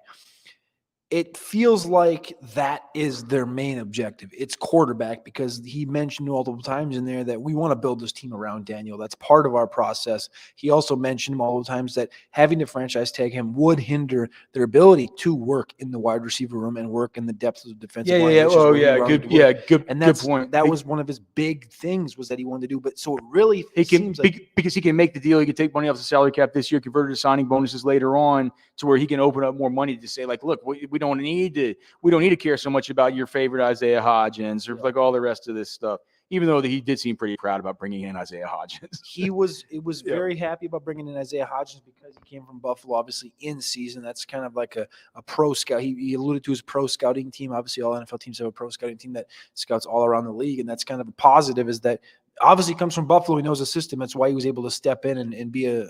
It feels like that is their main objective. It's quarterback, because he mentioned multiple times in there that we want to build this team around Daniel. That's part of our process. He also mentioned multiple times that having to franchise tag him would hinder their ability to work in the wide receiver room and work in the depth of the defensive line. Good. And that's, good point. That was one of his big things was that he wanted to do. But so it really seems like because he can make the deal, he can take money off the salary cap this year, convert it to signing bonuses later on, to where he can open up more money to say, like, look, we don't need to care so much about your favorite Isaiah Hodgins or like all the rest of this stuff. Even though he did seem pretty proud about bringing in Isaiah Hodgins. He was very happy about bringing in Isaiah Hodgins because he came from Buffalo, obviously in season. That's kind of like a pro scout. He alluded to his pro scouting team. Obviously, all NFL teams have a pro scouting team that scouts all around the league, and that's kind of a positive. Is that obviously comes from Buffalo. He knows the system. That's why he was able to step in and be a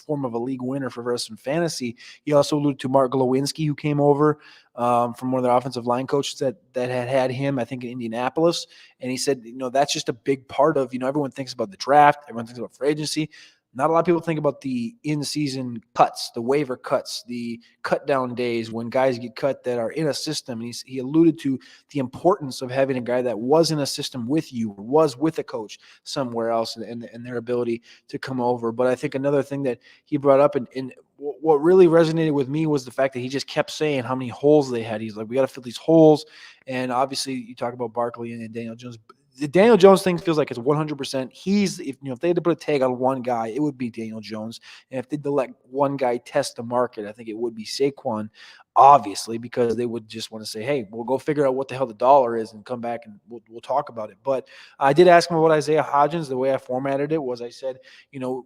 form of a league winner for us in fantasy. He also alluded to Mark Glowinski, who came over from one of their offensive line coaches that had him, I think, in Indianapolis. And he said, that's just a big part of, everyone thinks about the draft. Everyone thinks about free agency. Not a lot of people think about the in-season cuts, the waiver cuts, the cut-down days when guys get cut that are in a system. And he alluded to the importance of having a guy that was in a system with you, was with a coach somewhere else, and their ability to come over. But I think another thing that he brought up, and what really resonated with me, was the fact that he just kept saying how many holes they had. He's like, we got to fill these holes. And obviously, you talk about Barkley and Daniel Jones. The Daniel Jones thing feels like it's 100%. If they had to put a tag on one guy, it would be Daniel Jones. And if they had to let one guy test the market, I think it would be Saquon, obviously, because they would just want to say, hey, we'll go figure out what the hell the dollar is and come back and we'll talk about it. But I did ask him about Isaiah Hodgins. The way I formatted it was I said,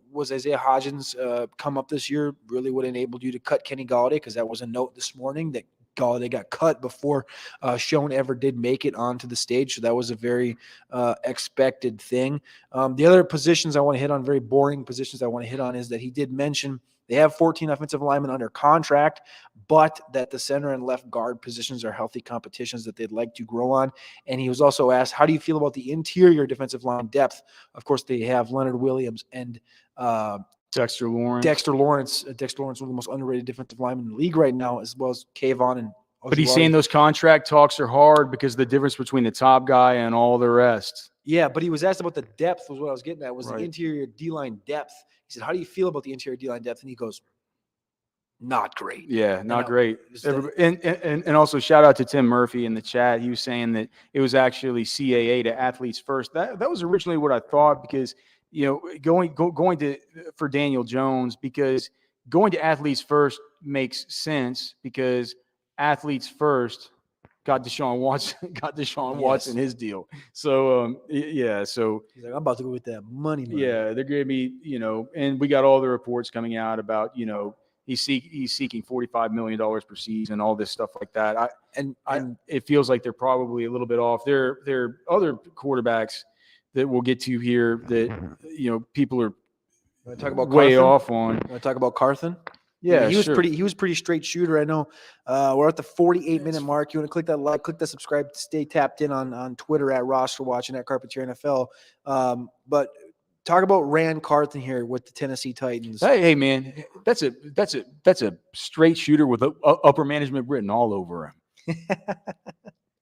was Isaiah Hodgins come up this year really what enabled you to cut Kenny Golladay? Because that was a note this morning that Golladay got cut before Schoen ever did make it onto the stage. So that was a very expected thing. The other positions I want to hit on, very boring positions I want to hit on, is that he did mention they have 14 offensive linemen under contract, but that the center and left guard positions are healthy competitions that they'd like to grow on. And he was also asked, how do you feel about the interior defensive line depth? Of course, they have Leonard Williams and Dexter Lawrence. Dexter Lawrence, one of the most underrated defensive linemen in the league right now, as well as Kayvon and Ojulari. But he's saying those contract talks are hard because of the difference between the top guy and all the rest. Yeah, but he was asked about the depth, was what I was getting at, was right. The interior D-line depth. He said, how do you feel about the interior D-line depth? And he goes, not great. Yeah, not great. And also shout out to Tim Murphy in the chat. He was saying that it was actually CAA to athletes first. That was originally what I thought, because going to for Daniel Jones, because going to athletes first makes sense, because athletes first got Deshaun Watson his deal. So so he's like, I'm about to go with that money. Yeah, they're going to be, and we got all the reports coming out about, he's seeking $45 million per season, all this stuff like that. It feels like they're probably a little bit off. There are other quarterbacks that we'll get to here that people are talk about way Carthen? off on. Want to talk about Carthen? Yeah, he was pretty straight shooter. I know we're at the 48-minute mark. You want to click that like, click that subscribe, stay tapped in on Twitter at Roster Watch and at Carpentier NFL. But talk about Rand Carthen here with the Tennessee Titans. Hey man, that's a straight shooter with upper management written all over him.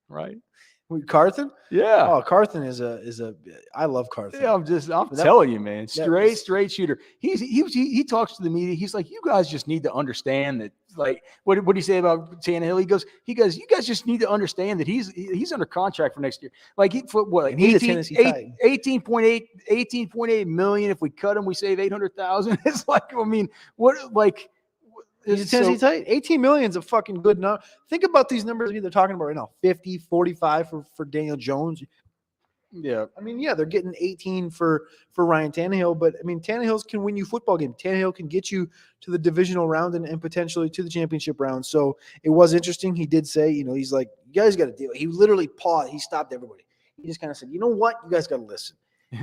Right? Carthen? Yeah. Oh, Carthen is I love Carthen. Yeah, I'm telling you, man. Straight shooter. He talks to the media. He's like, you guys just need to understand that. Like, what did he say about Tannehill? He goes, you guys just need to understand that he's under contract for next year. Like, like 18.8 million. If we cut him, we save 800,000. It's like, I mean, what, like, He's a Tennessee Titan. 18 million is a fucking good number. Think about these numbers they're talking about right now. 50, 45 for Daniel Jones. Yeah. I mean, yeah, they're getting 18 for Ryan Tannehill, but I mean, Tannehill can win you football games. Tannehill can get you to the divisional round and potentially to the championship round. So it was interesting. He did say, he's like, you guys got to deal. He literally paused. He stopped everybody. He just kind of said, you know what? You guys got to listen.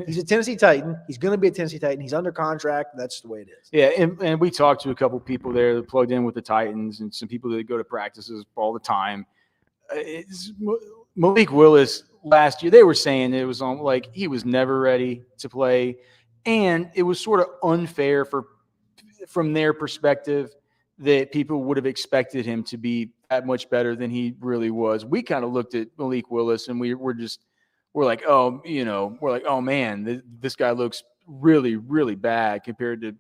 He's a Tennessee Titan. He's going to be a Tennessee Titan. He's under contract. That's the way it is. Yeah, and we talked to a couple people there that plugged in with the Titans and some people that go to practices all the time. Malik Willis last year, they were saying it was on like he was never ready to play, and it was sort of unfair from their perspective that people would have expected him to be that much better than he really was. We kind of looked at Malik Willis and we're like, oh man, this guy looks really, really bad compared to,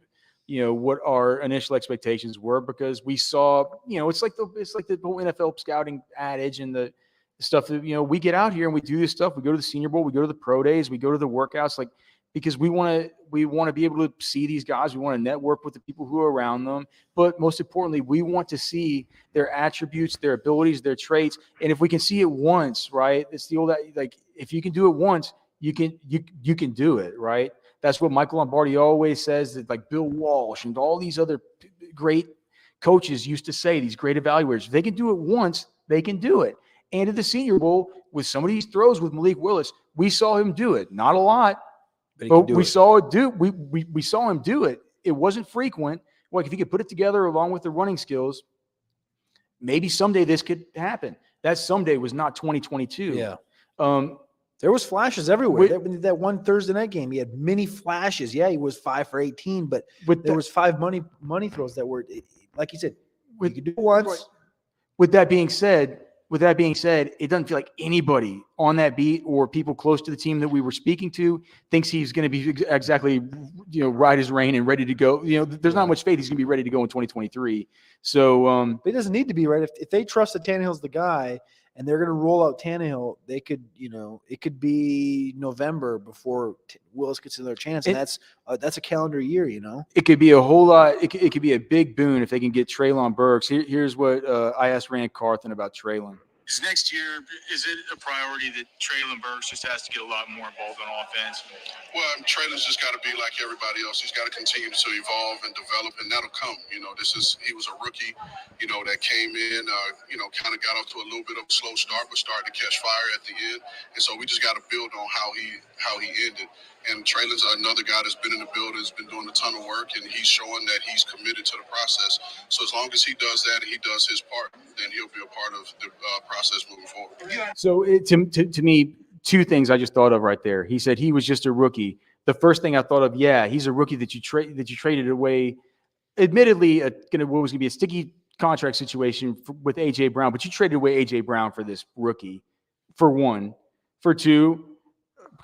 what our initial expectations were, because we saw, it's like the whole NFL scouting adage and the stuff that, we get out here and we do this stuff. We go to the Senior Bowl, we go to the pro days, we go to the workouts, like, because we want to be able to see these guys. We want to network with the people who are around them. But most importantly, we want to see their attributes, their abilities, their traits. And if we can see it once, right? It's the old, like, if you can do it once, you can do it, right? That's what Michael Lombardi always says, that like Bill Walsh and all these other great coaches used to say, these great evaluators, if they can do it once, they can do it. And at the Senior Bowl, with some of these throws with Malik Willis, we saw him do it. Not a lot, but we saw it do. We saw him do it. It wasn't frequent. Like, if he could put it together along with the running skills, maybe someday this could happen. That someday was not 2022. Yeah. There was flashes everywhere. That one Thursday night game, he had many flashes. Yeah, he was 5 for 18, but there was 5 money throws that were, like you said, you could do it once. With that being said, it doesn't feel like anybody on that beat or people close to the team that we were speaking to thinks he's going to be exactly, ride his reign and ready to go. There's not much faith he's going to be ready to go in 2023. So it doesn't need to be, right? If they trust that Tannehill's the guy and they're going to roll out Tannehill, they could, it could be November before Willis gets another chance, and that's a calendar year. It could be a whole lot. It could be a big boon if they can get Treylon Burks. Here's what I asked Rand Carthen about Treylon. Next year, is it a priority that Treylon Burks just has to get a lot more involved on offense? Well, Treylon's just got to be like everybody else. He's got to continue to evolve and develop, and that'll come. He was a rookie, that came in, kind of got off to a little bit of a slow start, but started to catch fire at the end. And so we just got to build on how he ended. And Treylon's another guy that's been in the building, has been doing a ton of work, and he's showing that he's committed to the process. So as long as he does that and he does his part, then he'll be a part of the process moving forward. So to me, 2 things I just thought of right there. He said he was just a rookie. The first thing I thought of, he's a rookie that you traded away. Admittedly, what was going to be a sticky contract situation with A.J. Brown, but you traded away A.J. Brown for this rookie, for one. For 2,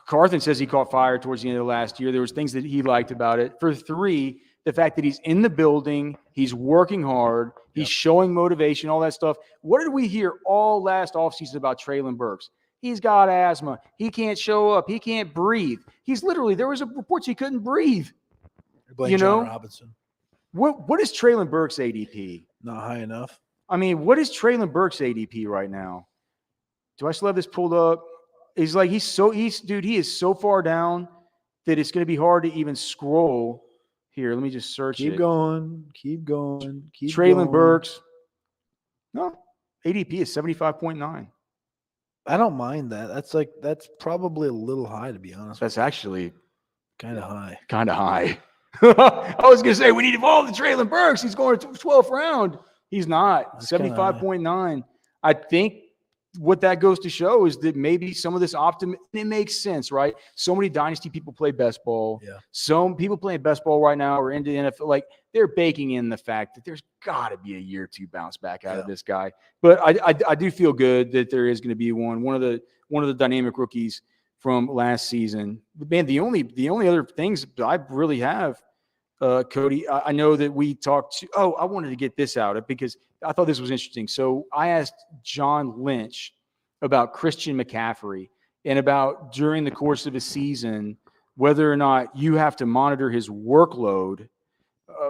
Carthen says he caught fire towards the end of last year. There was things that he liked about it. For 3, the fact that he's in the building, he's working hard, he's showing motivation, all that stuff. What did we hear all last offseason about Treylon Burks? He's got asthma. He can't show up. He can't breathe. There was a report he couldn't breathe. John Robinson. What is Treylon Burks' ADP? Not high enough. I mean, what is Treylon Burks' ADP right now? Do I still have this pulled up? He's he is so far down that it's going to be hard to even scroll. Here, let me just search Keep going. Treylon Burks. No, ADP is 75.9. I don't mind that. That's probably a little high, to be honest. That's actually kind of high. I was going to say we need to evolve the Treylon Burks. He's going to 12th round. He's not. 75.9. I think what that goes to show is that maybe some of this optimism, it makes sense, right? So many dynasty people play best ball. Yeah. Some people playing best ball right now are into the NFL. Like, they're baking in the fact that there's got to be a year or 2 bounce back out of this guy. But I do feel good that there is going to be one of the dynamic rookies from last season. Man, the only other things I really have, Cody, I know that we talked to. I wanted to get this out because I thought this was interesting. So I asked John Lynch about Christian McCaffrey and about during the course of a season whether or not you have to monitor his workload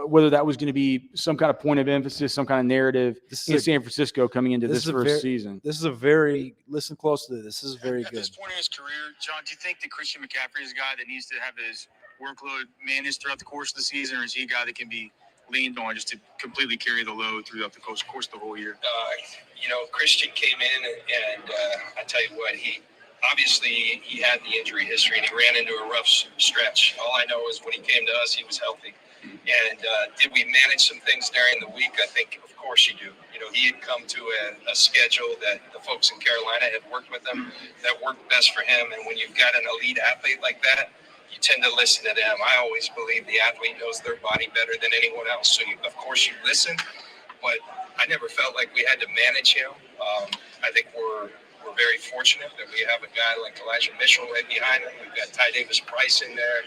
whether that was going to be some kind of point of emphasis, some kind of narrative in San Francisco coming into this first season. This is a very – listen closely. This is very good. At this point in his career, John, do you think that Christian McCaffrey is a guy that needs to have his workload managed throughout the course of the season, or is he a guy that can be leaned on just to completely carry the load throughout the course of the whole year? Christian came in and I tell you what, he had the injury history and he ran into a rough stretch. All I know is when he came to us, he was healthy. And did we manage some things during the week? I think, of course you do. He had come to a schedule that the folks in Carolina had worked with him that worked best for him. And when you've got an elite athlete like that, you tend to listen to them. I always believe the athlete knows their body better than anyone else. So, of course, you listen. But I never felt like we had to manage him. I think we're very fortunate that we have a guy like Elijah Mitchell right behind him. We've got Ty Davis-Price in there,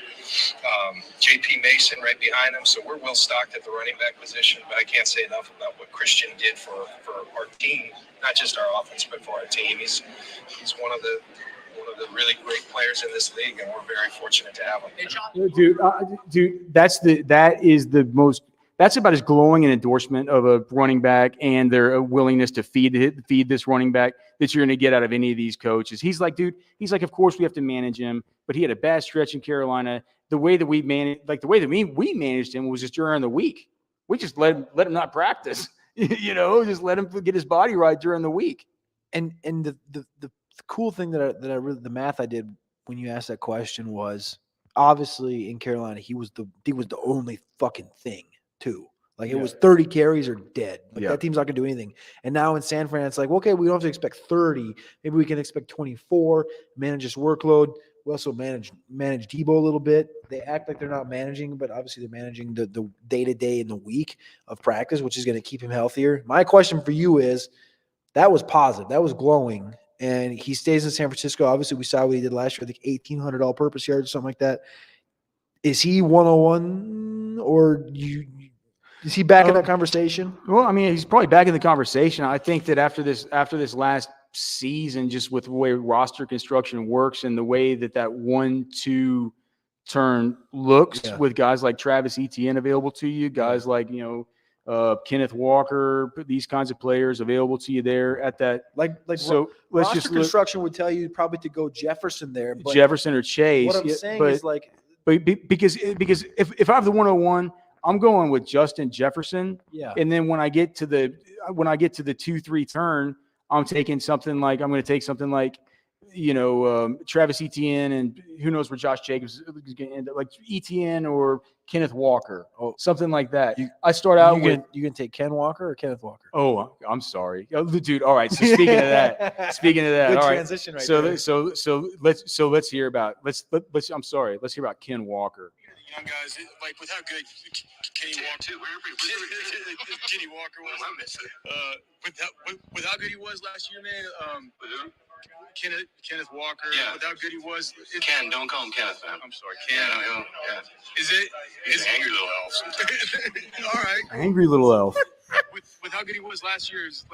J.P. Mason right behind him. So we're well stocked at the running back position. But I can't say enough about what Christian did for our team, not just our offense, but for our team. He's one of the really great players in this league, and we're very fortunate to have him. Dude, that's about as glowing an endorsement of a running back and their willingness to feed this running back that you're going to get out of any of these coaches. He's like, of course we have to manage him, but he had a bad stretch in Carolina. The way that we managed him was just during the week. We just let him not practice, just let him get his body right during the week. And the cool thing the math I did when you asked that question was, obviously in Carolina he was the only fucking thing too. Like it was 30 carries or dead. Like that team's not gonna do anything. And now in San Fran, it's like, okay, we don't have to expect 30. Maybe we can expect 24. Manage his workload. We also manage Debo a little bit. They act like they're not managing, but obviously they're managing the day-to-day in the week of practice, which is going to keep him healthier. My question for you is, that was positive. That was glowing. And he stays in San Francisco. Obviously, we saw what he did last year. I think 1,800 all-purpose yards or something like that. Is he 101, or is he back in that conversation? Well, I mean, he's probably back in the conversation. I think that after this last season, just with the way roster construction works and the way that 1-2 turn looks with guys like Travis Etienne available to you, guys like Kenneth Walker, these kinds of players available to you there at that. So let's roster just construction would tell you probably to go Jefferson there, but Jefferson or Chase. What I'm saying is because if I have the 101, I'm going with Justin Jefferson. Yeah. And then when I get to the 2-3 turn, I'm going to take something like Travis Etienne, and who knows where Josh Jacobs is going to end up, like Etienne or Kenneth Walker, something like that. I start out with – you can take Ken Walker or Kenneth Walker? Oh, I'm sorry. Dude, all right. So speaking of that, good all right. Transition right there. So let's hear about – let's hear about Ken Walker. Young guys, like with how good Kenny Walker was. With how good he was last year, man. Kenneth Walker. Yeah. With how good he was. Ken, don't call him Kenneth, man. I'm sorry, Ken. Yeah. Is an angry little elf. All right. Angry little elf. With how good he was last year, is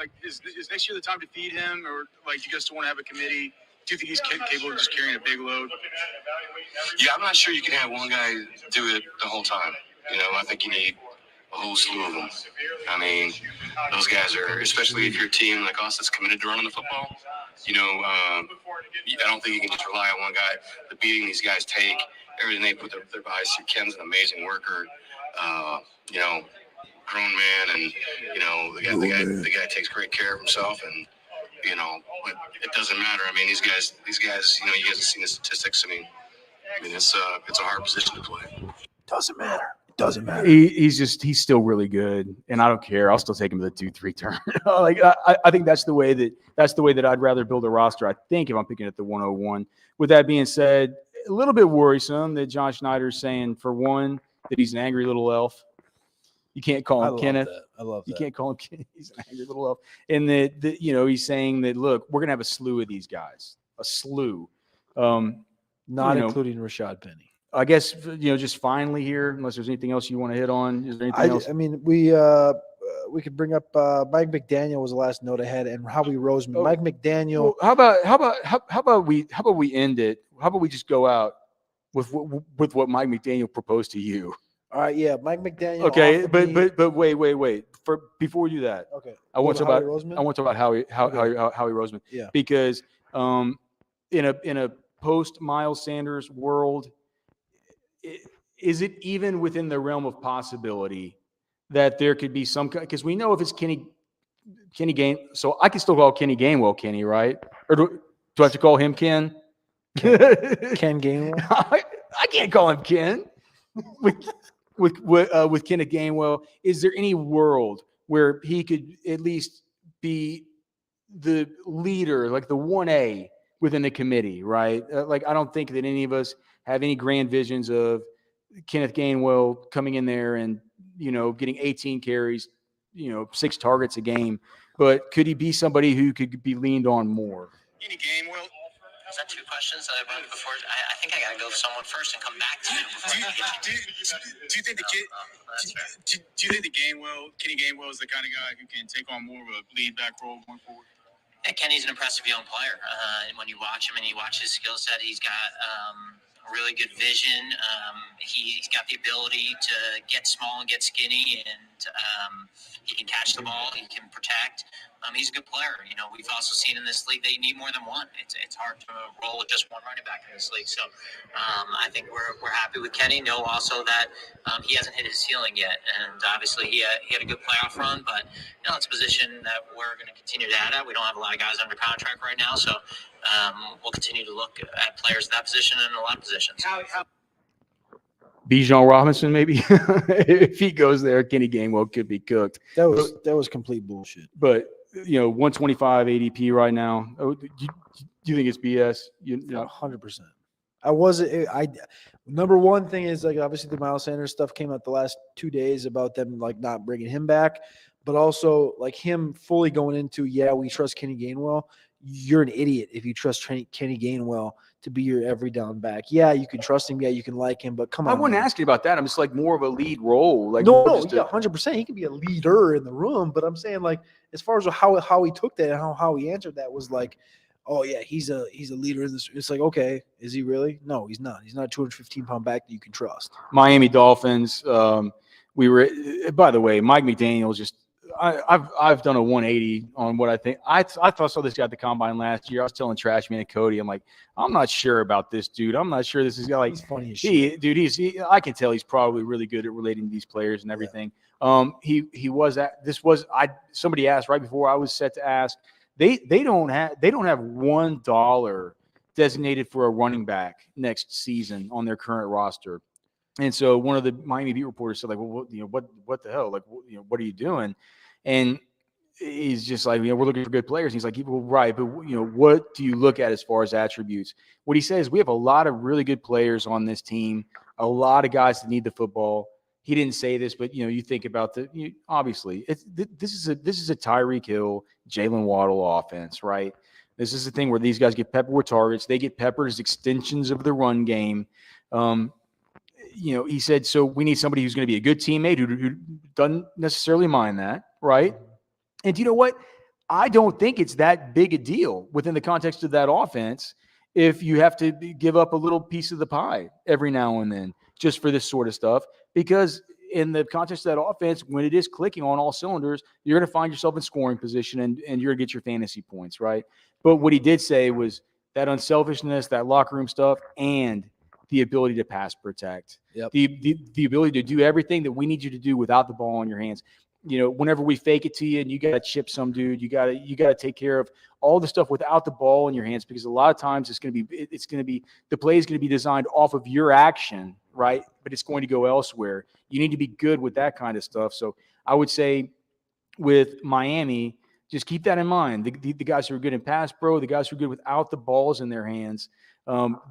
next year the time to feed him, or like you guys still want to have a committee? Do you think he's capable of just carrying a big load? Yeah, I'm not sure you can have one guy do it the whole time. I think you need a whole slew of them. I mean, those guys are, especially if you're a team like us that's committed to running the football, I don't think you can just rely on one guy. The beating these guys take, everything they put their bodies through. Ken's an amazing worker, grown man, and, the guy takes great care of himself, and, but it doesn't matter. I mean, these guys, you guys have seen the statistics. I mean, it's a hard position to play. Doesn't matter. He's still really good, and I don't care. I'll still take him to the 2-3 turn. I think that's the way that I'd rather build a roster. I think if I'm picking at the 101. With that being said, a little bit worrisome that John Schneider's saying, for one, that he's an angry little elf. You can't call him Kenneth. I love that. You can't call him Kenneth. He's an angry little elf. And that he's saying that, look, we're gonna have a slew of these guys, a slew, not including Rashad Penny. I guess just finally here, unless there's anything else you want to hit on. Is there anything else? I mean, we could bring up Mike McDaniel was the last note I had, and Howie Roseman. Mike McDaniel. Well, how about we end it? How about we just go out with what Mike McDaniel proposed to you? All right, yeah, Mike McDaniel. Okay, offered me- but wait. Before we do that, okay. I want to talk Howie about Roseman? I want to talk about Howie Roseman. Yeah. Because in a post Miles Sanders world, is it even within the realm of possibility that there could be some, because we know if it's Kenny Gain, so I can still call Kenny Gainwell Kenny, right? Or do I have to call him Ken? Ken Gainwell. I can't call him Ken. With Kenneth Gainwell, is there any world where he could at least be the leader, like the 1A within the committee, right? Like, I don't think that any of us have any grand visions of Kenneth Gainwell coming in there and, getting 18 carries, 6 targets a game. But could he be somebody who could be leaned on more? Any game, Will? Is that 2 questions that I brought before? I think I got to go with someone first and come back to you before I get you. Do you think the kid? Do you think Kenny Gainwell is the kind of guy who can take on more of a lead back role going forward? Yeah, Kenny's an impressive young player. And when you watch him and you watch his skill set, he's got really good vision. He's got the ability to get small and get skinny, and he can catch the ball. He can protect. He's a good player. We've also seen in this league they need more than one. It's hard to roll with just one running back in this league. So I think we're happy with Kenny. Know also that he hasn't hit his ceiling yet, and obviously he had a good playoff run. But it's a position that we're going to continue to add at. We don't have a lot of guys under contract right now, so we'll continue to look at players in that position and a lot of positions. Bijan Robinson, maybe. If he goes there, Kenny Gainwell could be cooked. That was complete bullshit. But 125 ADP right now. Do you think it's BS? 100%. I wasn't. Number one thing is, like, obviously the Miles Sanders stuff came out the last 2 days about them like not bringing him back, but also like him fully going into, yeah, we trust Kenny Gainwell. You're an idiot if you trust Kenny Gainwell to be your every down back. Yeah, you can trust him. Yeah, you can like him, but come on. I wasn't asking about that. I'm just like more of a lead role. Like, no, 100%. He can be a leader in the room, but I'm saying, like, as far as how he took that and how he answered that was like, oh yeah, he's a leader in this. It's like, okay, is he really? No, he's not. He's not a 215-pound back that you can trust. Miami Dolphins. We were, by the way, Mike McDaniel just. I've done a 180 on what I think. I saw this guy at the combine last year. I was telling Trash Man and Cody, I'm like, I'm not sure about this dude. I'm not sure this is guy. Like, he's funny as shit. Dude, I can tell he's probably really good at relating to these players and everything. Yeah. He was at. This was somebody asked right before I was set to ask. They don't have $1 designated for a running back next season on their current roster. And so one of the Miami beat reporters said, like, well, what the hell? Like, what are you doing? And he's just like, we're looking for good players. And he's like, well, right, but what do you look at as far as attributes? What he says, we have a lot of really good players on this team, a lot of guys that need the football. He didn't say this, but you think about obviously this is a Tyreek Hill, Jalen Waddle offense, right? This is the thing where these guys get peppered with targets. They get peppered as extensions of the run game. He said, so we need somebody who's going to be a good teammate who doesn't necessarily mind that, right? And you know what? I don't think it's that big a deal within the context of that offense if you have to give up a little piece of the pie every now and then just for this sort of stuff, because in the context of that offense, when it is clicking on all cylinders, you're going to find yourself in scoring position and you're going to get your fantasy points, right? But what he did say was that unselfishness, that locker room stuff, and the ability to pass protect, the ability to do everything that we need you to do without the ball in your hands. Whenever we fake it to you and you got to chip some dude, you got to take care of all the stuff without the ball in your hands, because a lot of times the play is going to be designed off of your action, right? But it's going to go elsewhere. You need to be good with that kind of stuff. So I would say with Miami, just keep that in mind. The guys who are good in pass pro, the guys who are good without the balls in their hands,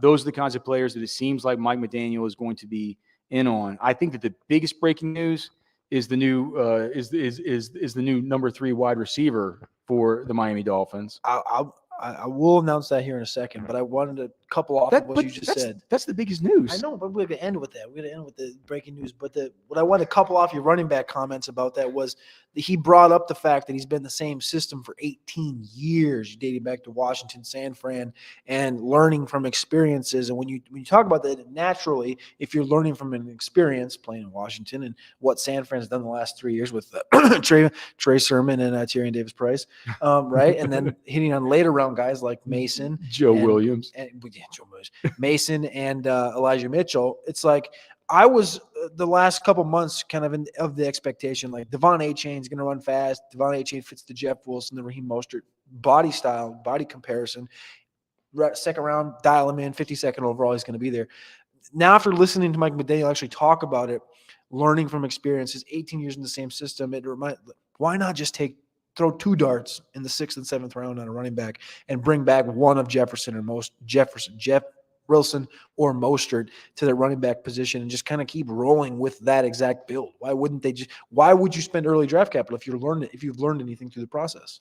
those are the kinds of players that it seems like Mike McDaniel is going to be in on. I think that the biggest breaking news is the new the new number 3 wide receiver for the Miami Dolphins. I will announce that here in a second, but I wanted to couple off of what you just said. That's the biggest news. I know, but we're going to end with that. We're going to end with the breaking news. But what I wanted to couple off your running back comments about that was that he brought up the fact that he's been in the same system for 18 years, dating back to Washington, San Fran, and learning from experiences. And when you talk about that, naturally, if you're learning from an experience playing in Washington and what San Fran has done the last 3 years with Trey Sermon and Tyrion Davis-Price, right? And then hitting on later round guys like Mason, Joe Williams, Mason and Elijah Mitchell. It's like I was the last couple months kind of of the expectation like Devon Achane is going to run fast. Devon Achane fits the Jeff Wilson, the Raheem Mostert body style, body comparison. Second round, dial him in, 52nd overall, he's going to be there. Now, after listening to Mike McDaniel actually talk about it, learning from experiences, 18 years in the same system, why not just throw 2 darts in the 6th and 7th round on a running back and bring back one of Jeff Wilson or Mostert to the running back position and just kind of keep rolling with that exact build? Why would you spend early draft capital if you've learned anything through the process?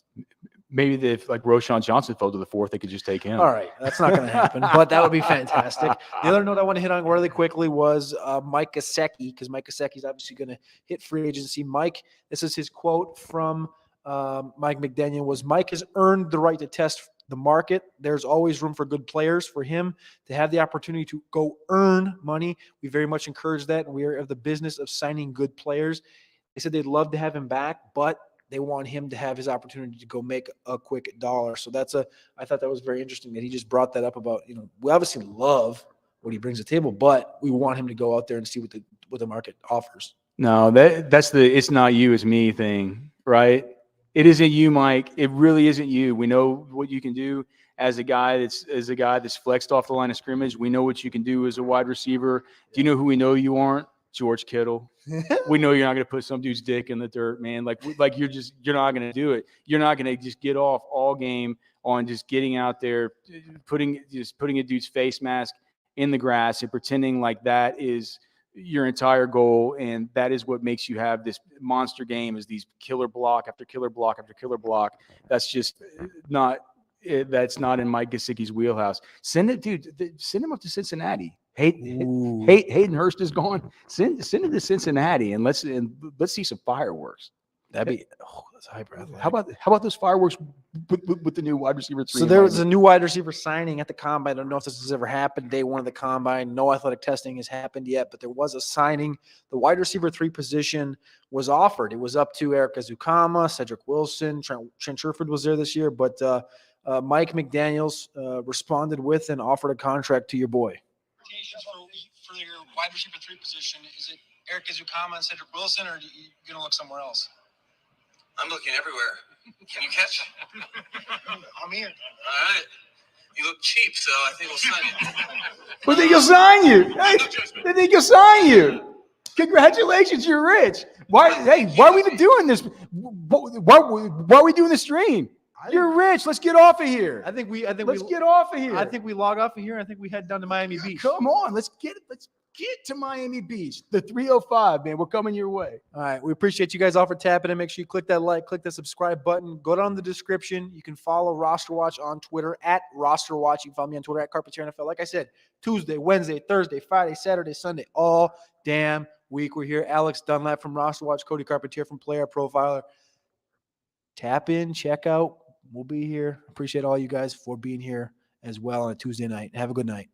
Maybe if like Roschon Johnson fell to the 4th, they could just take him. All right. That's not going to happen, but that would be fantastic. The other note I want to hit on really quickly was Mike Gesicki, because Mike Gesicki is obviously going to hit free agency. Mike, this is his quote from Mike McDaniel was, Mike has earned the right to test the market. There's always room for good players. For him to have the opportunity to go earn money, we very much encourage that, and we are of the business of signing good players. They said they'd love to have him back, but they want him to have his opportunity to go make a quick dollar. So I thought that was very interesting that he just brought that up about, we obviously love what he brings to the table, but we want him to go out there and see what the market offers. No, that's it's not you, it's me thing, right? It isn't you, Mike. It really isn't you. We know what you can do as a guy that's flexed off the line of scrimmage. We know what you can do as a wide receiver. Do you know who we know you aren't? George Kittle. We know you're not going to put some dude's dick in the dirt, man. Like you're not going to do it. You're not going to just get off all game on just getting out there, putting a dude's face mask in the grass and pretending like that is your entire goal, and that is what makes you have this monster game, is these killer block after killer block after killer block. That's just not in Mike Gesicki's wheelhouse. Send him up to Cincinnati. Hayden Hurst is gone. Send him to Cincinnati and let's see some fireworks. That'd be that's hyper. How about those fireworks with the new wide receiver 3? So there was a new wide receiver signing at the combine. I don't know if this has ever happened. Day one of the combine. No athletic testing has happened yet, but there was a signing. The wide receiver 3 position was offered. It was up to Eric Ezukama, Cedric Wilson, Trent Sherford was there this year, but Mike McDaniels responded with and offered a contract to your boy. For your wide receiver 3 position, is it Eric Ezukama and Cedric Wilson, or are you going to look somewhere else? I'm looking everywhere. Can you catch? I'm here. All right. You look cheap, so I think we'll sign you. But they can sign you. Hey, they can sign you. Congratulations, you're rich. Why are we doing this? Why are we doing the stream? You're rich. Let's get off of here. Let's get off of here. I think we log off of here. I think we head down to Miami Beach. Come on, let's get to Miami Beach. The 305, man. We're coming your way. All right. We appreciate you guys all for tapping in. Make sure you click that like, click the subscribe button. Go down in the description. You can follow Roster Watch on Twitter at Roster Watch. You can follow me on Twitter at Carpentier NFL. Like I said, Tuesday, Wednesday, Thursday, Friday, Saturday, Sunday, all damn week. We're here. Alex Dunlap from Roster Watch, Cody Carpentier from Player Profiler. Tap in, check out. We'll be here. Appreciate all you guys for being here as well on a Tuesday night. Have a good night.